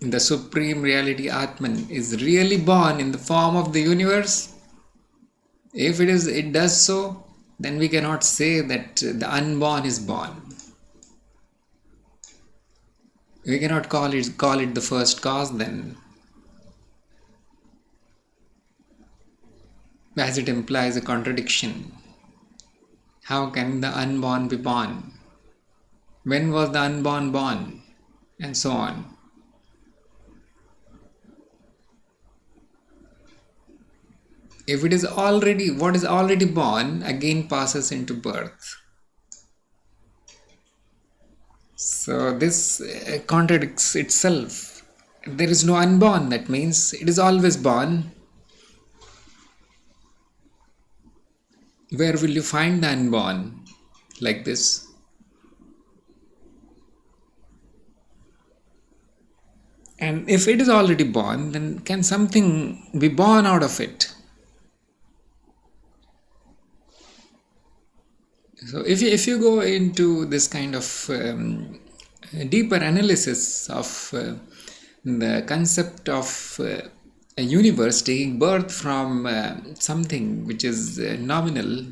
the supreme reality Atman is really born in the form of the universe. If it does so, then we cannot say that the unborn is born. We cannot call it the first cause then, as it implies a contradiction. How can the unborn be born? When was the unborn born? And so on. If it is already, what is already born again passes into birth. So this contradicts itself. If there is no unborn, that means it is always born. Where will you find the unborn like this? And if it is already born, then can something be born out of it? So if you go into this kind of deeper analysis of the concept of a universe taking birth from something which is nominal,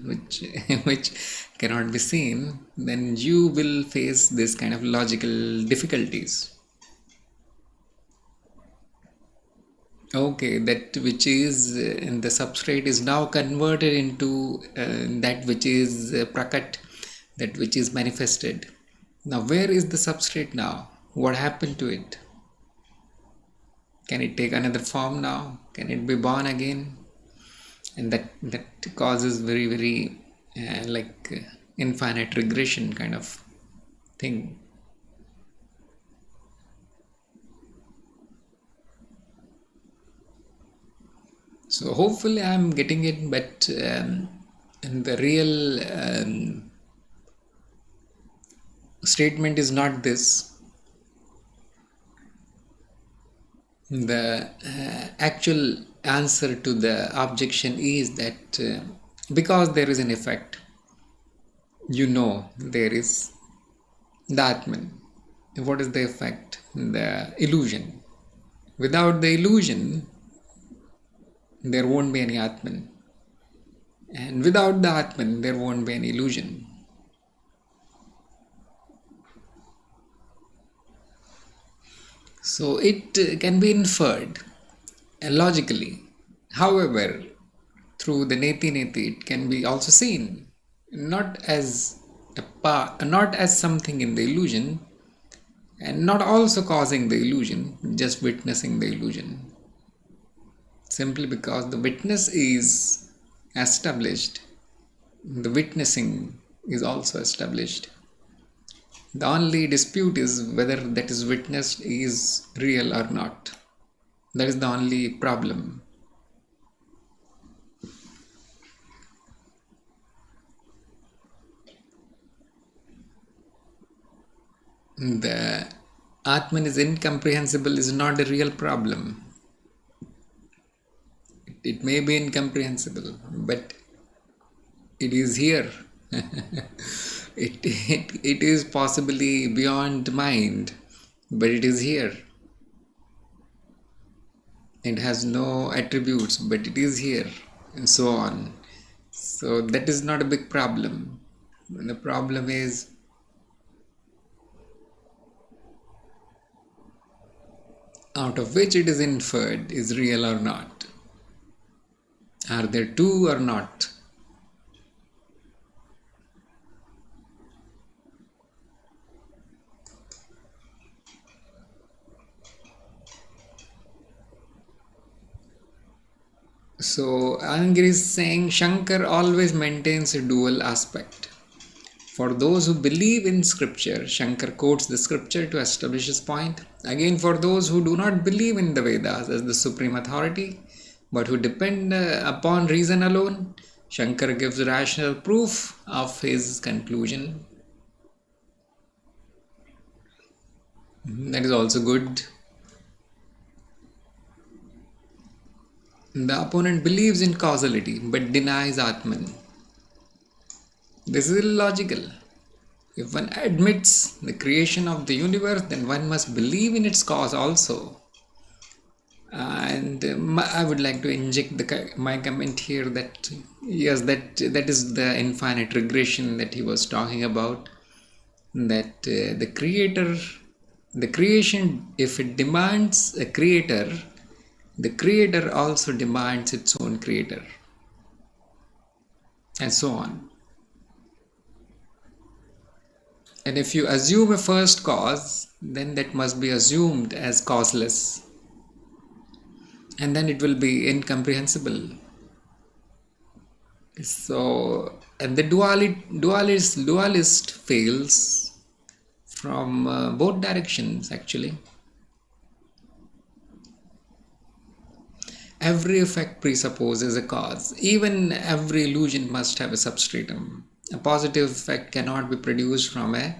which cannot be seen, then you will face this kind of logical difficulties. Okay, that which is in the substrate is now converted into that which is prakat, that which is manifested. Now where is the substrate now? What happened to it? Can it take another form now? Can it be born again? And that causes very, very infinite regression kind of thing. So hopefully I am getting it, but in the real statement is not this. The actual answer to the objection is that because there is an effect, there is the Atman. What is the effect? The illusion. Without the illusion, there won't be any Atman. And without the Atman, there won't be any illusion. So it can be inferred logically. However, through the neti neti, it can be also seen not as not as something in the illusion, and not also causing the illusion, just witnessing the illusion. Simply because the witness is established, the witnessing is also established. The only dispute is whether that is witnessed is real or not. That is the only problem. The Atman is incomprehensible is not a real problem. It may be incomprehensible, but it is here. It is possibly beyond mind, but it is here. It has no attributes, but it is here, and so on. So that is not a big problem. The problem is out of which it is inferred is real or not. Are there two or not? So Anandgiri is saying Shankar always maintains a dual aspect. For those who believe in scripture, Shankar quotes the scripture to establish his point. Again, for those who do not believe in the Vedas as the supreme authority, but who depend upon reason alone, Shankar gives rational proof of his conclusion. That is also good. The opponent believes in causality but denies Atman. This is illogical. If one admits the creation of the universe, then one must believe in its cause also. And I would like to inject my comment here that yes, that is the infinite regression that he was talking about. That the creation, if it demands a creator, the creator also demands its own creator, and so on. And if you assume a first cause, then that must be assumed as causeless, and then it will be incomprehensible. So, and the dualist fails from both directions actually. Every effect presupposes a cause. Even every illusion must have a substratum. A positive effect cannot be produced from a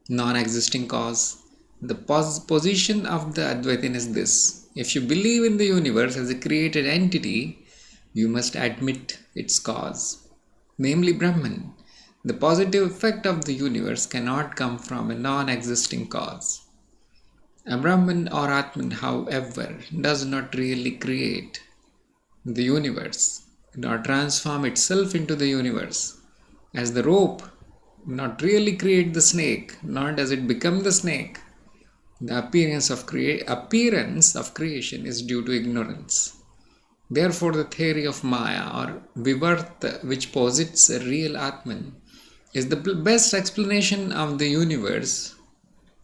non-existing cause. The position of the Advaitin is this: if you believe in the universe as a created entity, you must admit its cause, namely Brahman. The positive effect of the universe cannot come from a non-existing cause. A Brahman or Atman, however, does not really create the universe, nor transform itself into the universe. As the rope not really create the snake, nor does it become the snake. The appearance of creation is due to ignorance. Therefore, the theory of Maya or Vivarta, which posits a real Atman, is the best explanation of the universe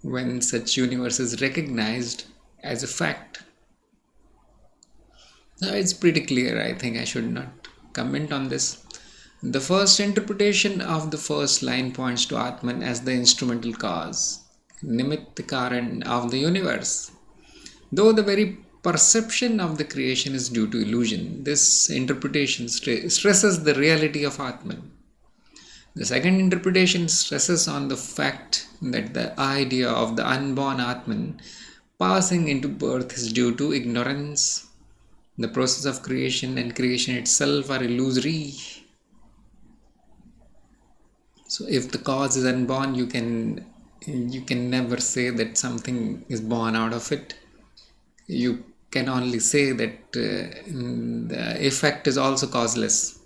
when such universe is recognized as a fact. Now it's pretty clear. I think I should not comment on this. The first interpretation of the first line points to Atman as the instrumental cause, Nimitta Karan of the universe. Though the very perception of the creation is due to illusion, this interpretation stresses the reality of Atman. The second interpretation stresses on the fact that the idea of the unborn Atman passing into birth is due to ignorance. The process of creation and creation itself are illusory. So if the cause is unborn, you can never say that something is born out of it. You can only say that the effect is also causeless.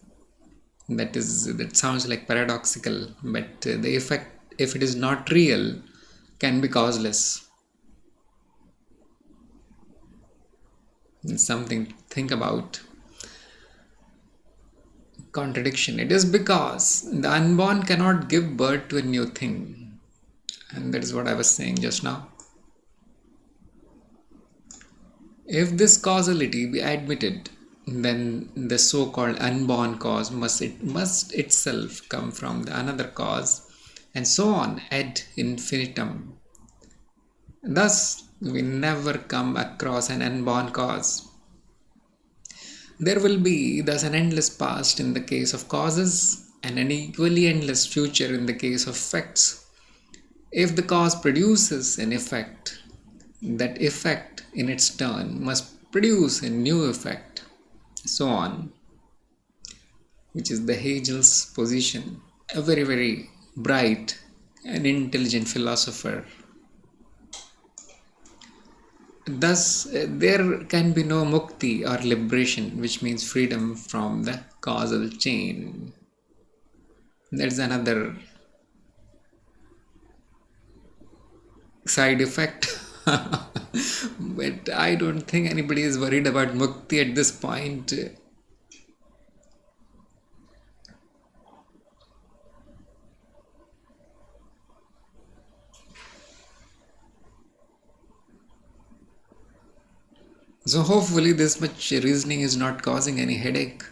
That sounds like paradoxical, but the effect, if it is not real, can be causeless. It's something to think about. contradiction? It is because the unborn cannot give birth to a new thing. And that is what I was saying just now. If this causality be admitted, then the so-called unborn cause must itself come from the another cause, and so on ad infinitum. Thus, we never come across an unborn cause. There will be thus an endless past in the case of causes and an equally endless future in the case of effects. If the cause produces an effect, that effect in its turn must produce a new effect, so on, which is the Hegel's position, a very, very bright and intelligent philosopher. Thus, there can be no mukti or liberation, which means freedom from the causal chain. There's another side effect. But I don't think anybody is worried about mukti at this point. So hopefully this much reasoning is not causing any headache.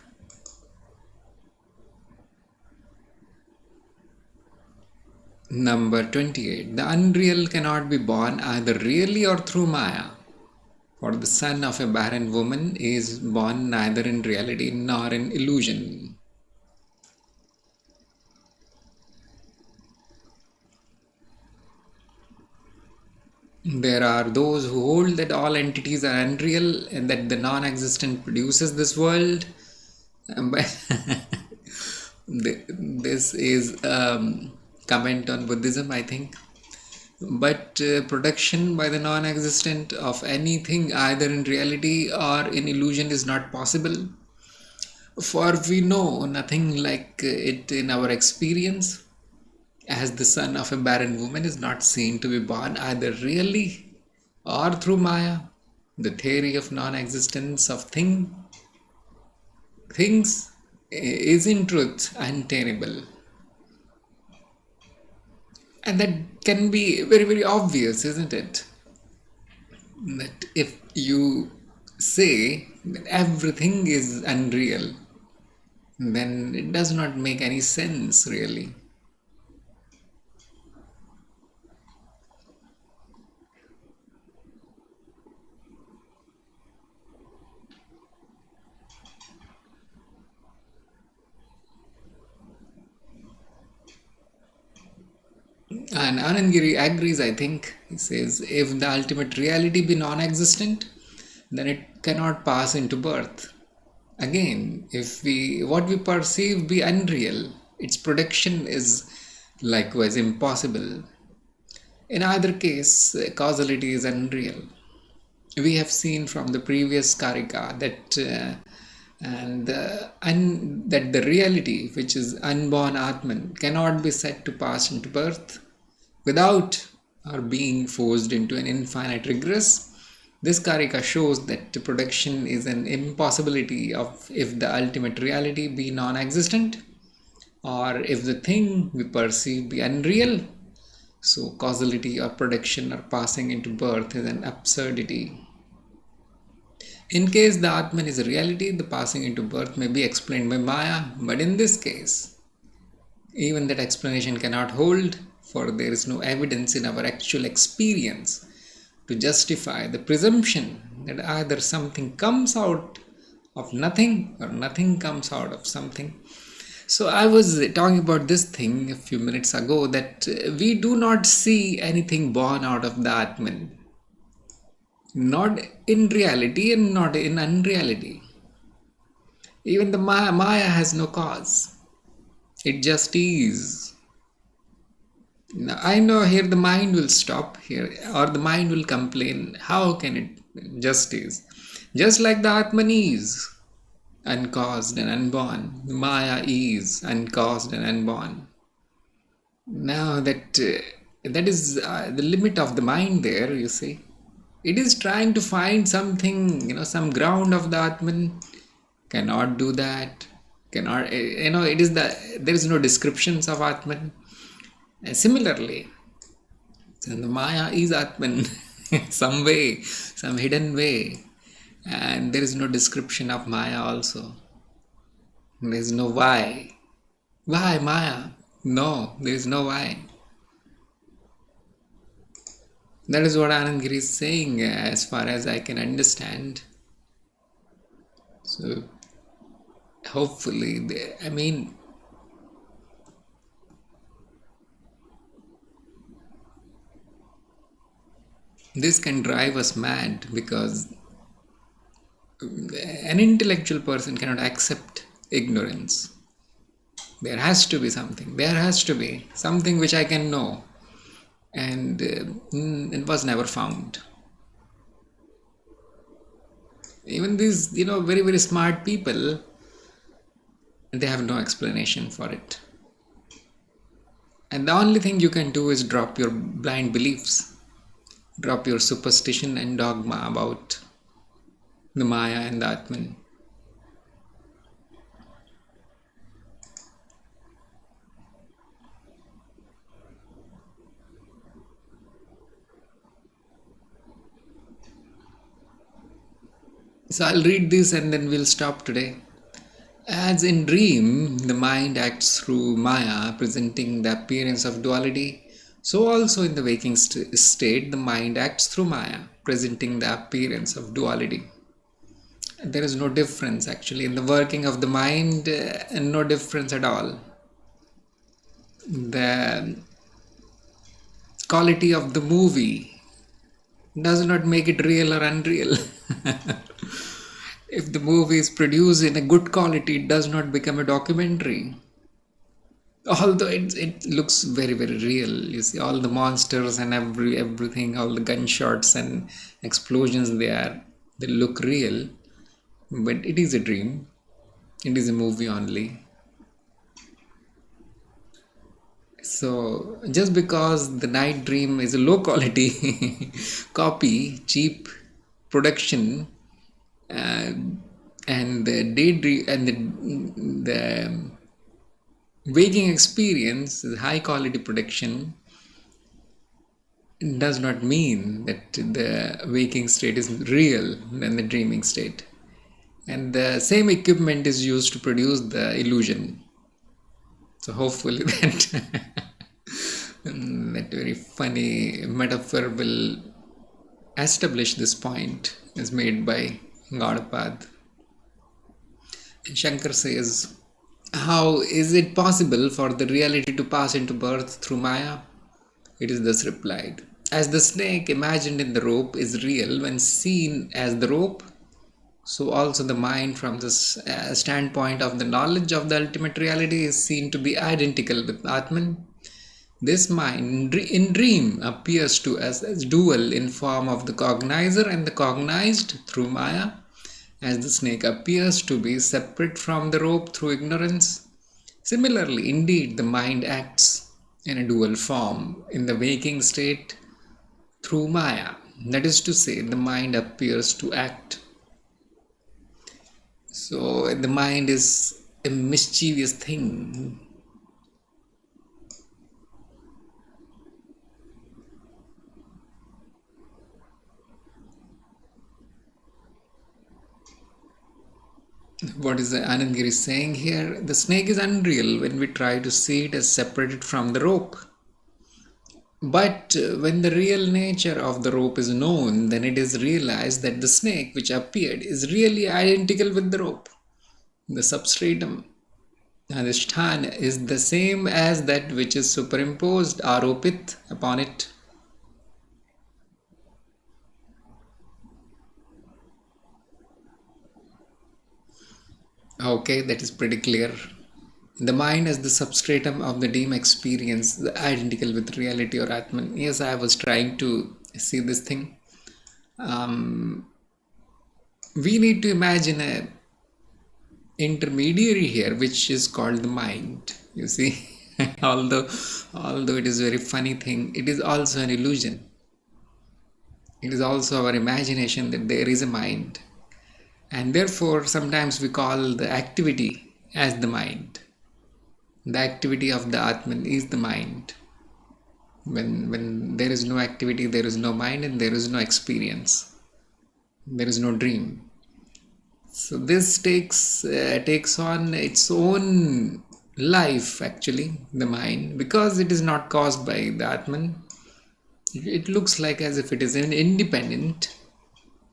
Number 28. The unreal cannot be born either really or through Maya. For the son of a barren woman is born neither in reality nor in illusion. There are those who hold that all entities are unreal and that the non-existent produces this world. This is comment on Buddhism, I think. But production by the non-existent of anything either in reality or in illusion is not possible. For we know nothing like it in our experience, as the son of a barren woman is not seen to be born either really or through Maya. The theory of non-existence of things is in truth untenable. And that can be very, very obvious, isn't it? That if you say that everything is unreal, then it does not make any sense really. And Anandgiri agrees, I think. He says, if the ultimate reality be non-existent, then it cannot pass into birth. Again, if what we perceive be unreal, its production is likewise impossible. In either case, causality is unreal. We have seen from the previous Karika that that the reality, which is unborn Atman, cannot be said to pass into birth without or being forced into an infinite regress. This Karika shows that the production is an impossibility of if the ultimate reality be non-existent or if the thing we perceive be unreal. So causality or production or passing into birth is an absurdity. In case the Atman is a reality, the passing into birth may be explained by Maya, but in this case, even that explanation cannot hold, for there is no evidence in our actual experience to justify the presumption that either something comes out of nothing or nothing comes out of something. So I was talking about this thing a few minutes ago, that we do not see anything born out of the Atman. Not in reality and not in unreality. Even the Maya has no cause. It just is. Now, I know here the mind will stop here, or the mind will complain. How can it just is? Just like the Atman is uncaused and unborn, the Maya is uncaused and unborn. Now that is the limit of the mind there, you see. It is trying to find something, some ground of the Atman, cannot do that. Cannot, it is there is no descriptions of Atman. Similarly, the Maya is Atman, some way, some hidden way, and there is no description of Maya also. There is no why. Why Maya? No, there is no why. That is what Anand Giri is saying, as far as I can understand. So, hopefully, this can drive us mad, because an intellectual person cannot accept ignorance. There has to be something. There has to be something which I can know. And it was never found. Even these, very, very smart people, they have no explanation for it. And the only thing you can do is drop your blind beliefs, drop your superstition and dogma about the Maya and the Atman. So I'll read this and then we'll stop today. As in dream, the mind acts through Maya, presenting the appearance of duality, so also in the waking state, the mind acts through Maya, presenting the appearance of duality. There is no difference actually in the working of the mind, and no difference at all. The quality of the movie does not make it real or unreal. If the movie is produced in a good quality, it does not become a documentary. Although it looks very, very real. You see all the monsters and everything, all the gunshots and explosions they look real. But it is a dream. It is a movie only. So just because the night dream is a low quality copy, cheap production, and the daydream and the waking experience is high quality production, does not mean that the waking state is real than the dreaming state. And the same equipment is used to produce the illusion. So hopefully that very funny metaphor will establish this point, as made by Gaudapada. And Shankar says, how is it possible for the reality to pass into birth through Maya? It is thus replied. As the snake imagined in the rope is real when seen as the rope, so also the mind from the standpoint of the knowledge of the ultimate reality is seen to be identical with Atman. This mind in dream appears to us as dual in form of the cognizer and the cognized through Maya, as the snake appears to be separate from the rope through ignorance. Similarly, indeed, the mind acts in a dual form in the waking state through Maya. That is to say, the mind appears to act. So the mind is a mischievous thing. What is Anand Giri saying here? The snake is unreal when we try to see it as separated from the rope. But when the real nature of the rope is known, then it is realized that the snake which appeared is really identical with the rope. The substratum, adhisthana, is the same as that which is superimposed, aropit, upon it. Okay, that is pretty clear. The mind as the substratum of the dream experience, identical with reality or Atman. Yes, I was trying to see this thing. We need to imagine a intermediary here, which is called the mind. You see, although it is a very funny thing, it is also an illusion. It is also our imagination that there is a mind. And therefore, sometimes we call the activity as the mind. The activity of the Atman is the mind. When there is no activity, there is no mind and there is no experience. There is no dream. So this takes on its own life, actually, the mind, because it is not caused by the Atman. It looks like as if it is independent.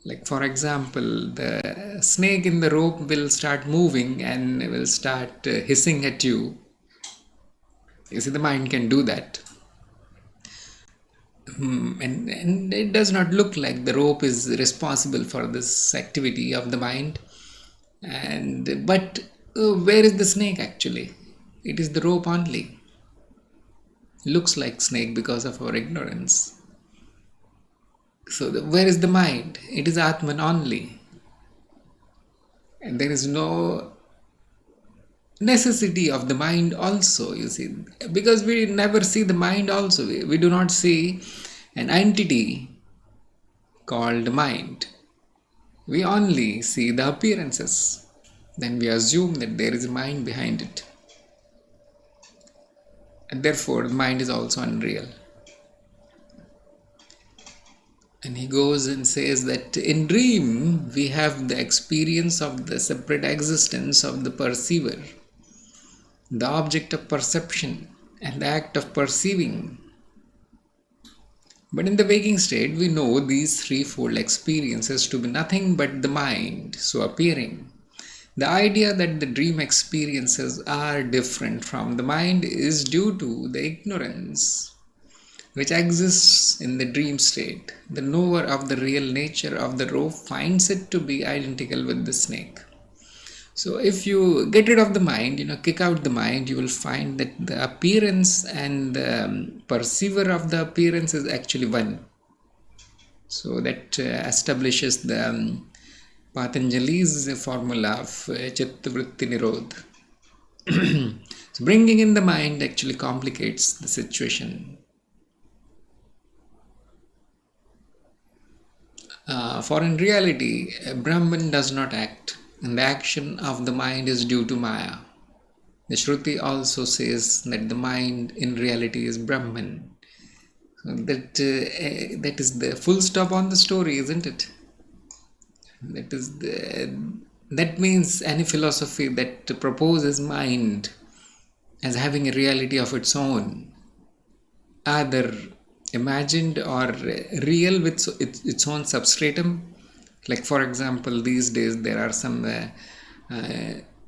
Like, for example, the snake in the rope will start moving and will start hissing at you. You see, the mind can do that. And it does not look like the rope is responsible for this activity of the mind. But where is the snake actually? It is the rope only. Looks like snake because of our ignorance. So where is the mind? It is Atman only. And there is no necessity of the mind also, you see, because we never see the mind also. We do not see an entity called mind. We only see the appearances. Then we assume that there is a mind behind it. And therefore the mind is also unreal. And he goes and says that in dream we have the experience of the separate existence of the perceiver, the object of perception and the act of perceiving. But in the waking state we know these threefold experiences to be nothing but the mind so appearing. The idea that the dream experiences are different from the mind is due to the ignorance which exists in the dream state. The knower of the real nature of the rope finds it to be identical with the snake. So if you get rid of the mind, kick out the mind, you will find that the appearance and the perceiver of the appearance is actually one. So that establishes the Patanjali's formula of Chitta Vritti Nirodh. So bringing in the mind actually complicates the situation. For in reality, Brahman does not act, and the action of the mind is due to Maya. The Shruti also says that the mind in reality is Brahman. So that is the full stop on the story, isn't it? That means any philosophy that proposes mind as having a reality of its own, either imagined or real with its own substratum. Like, for example, these days there are some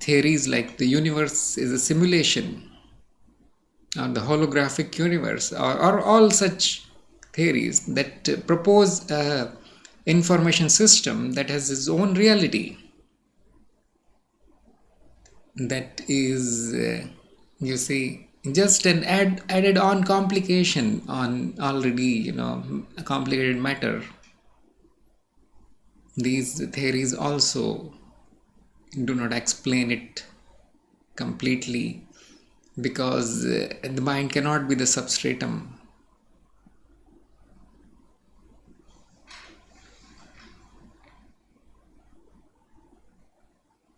theories like the universe is a simulation, or the holographic universe, or all such theories that propose a information system that has its own reality. That is, you see, just an added on complication on already, a complicated matter. These theories also do not explain it completely, because the mind cannot be the substratum.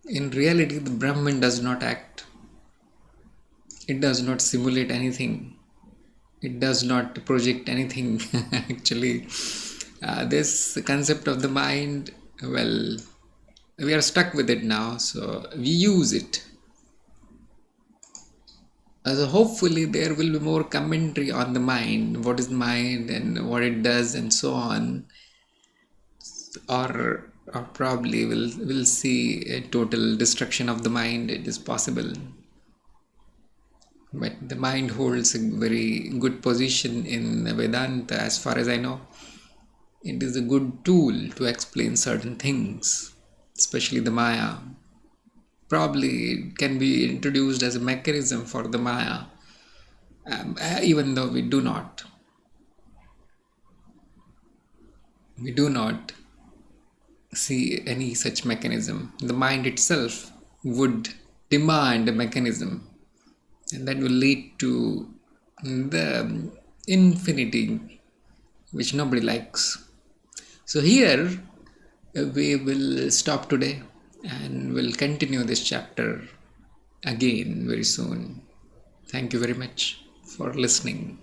In reality, the Brahman does not act. It does not simulate anything. It does not project anything. Actually, this concept of the mind, well, we are stuck with it now, so we use it. So hopefully there will be more commentary on the mind, what is mind and what it does and so on. Or probably we'll see a total destruction of the mind. It is possible. But the mind holds a very good position in Vedanta, as far as I know. It is a good tool to explain certain things, especially the Maya. Probably it can be introduced as a mechanism for the Maya, even though we do not. We do not see any such mechanism. The mind itself would demand a mechanism, and that will lead to the infinity, which nobody likes. So here we will stop today and we'll continue this chapter again very soon. Thank you very much for listening.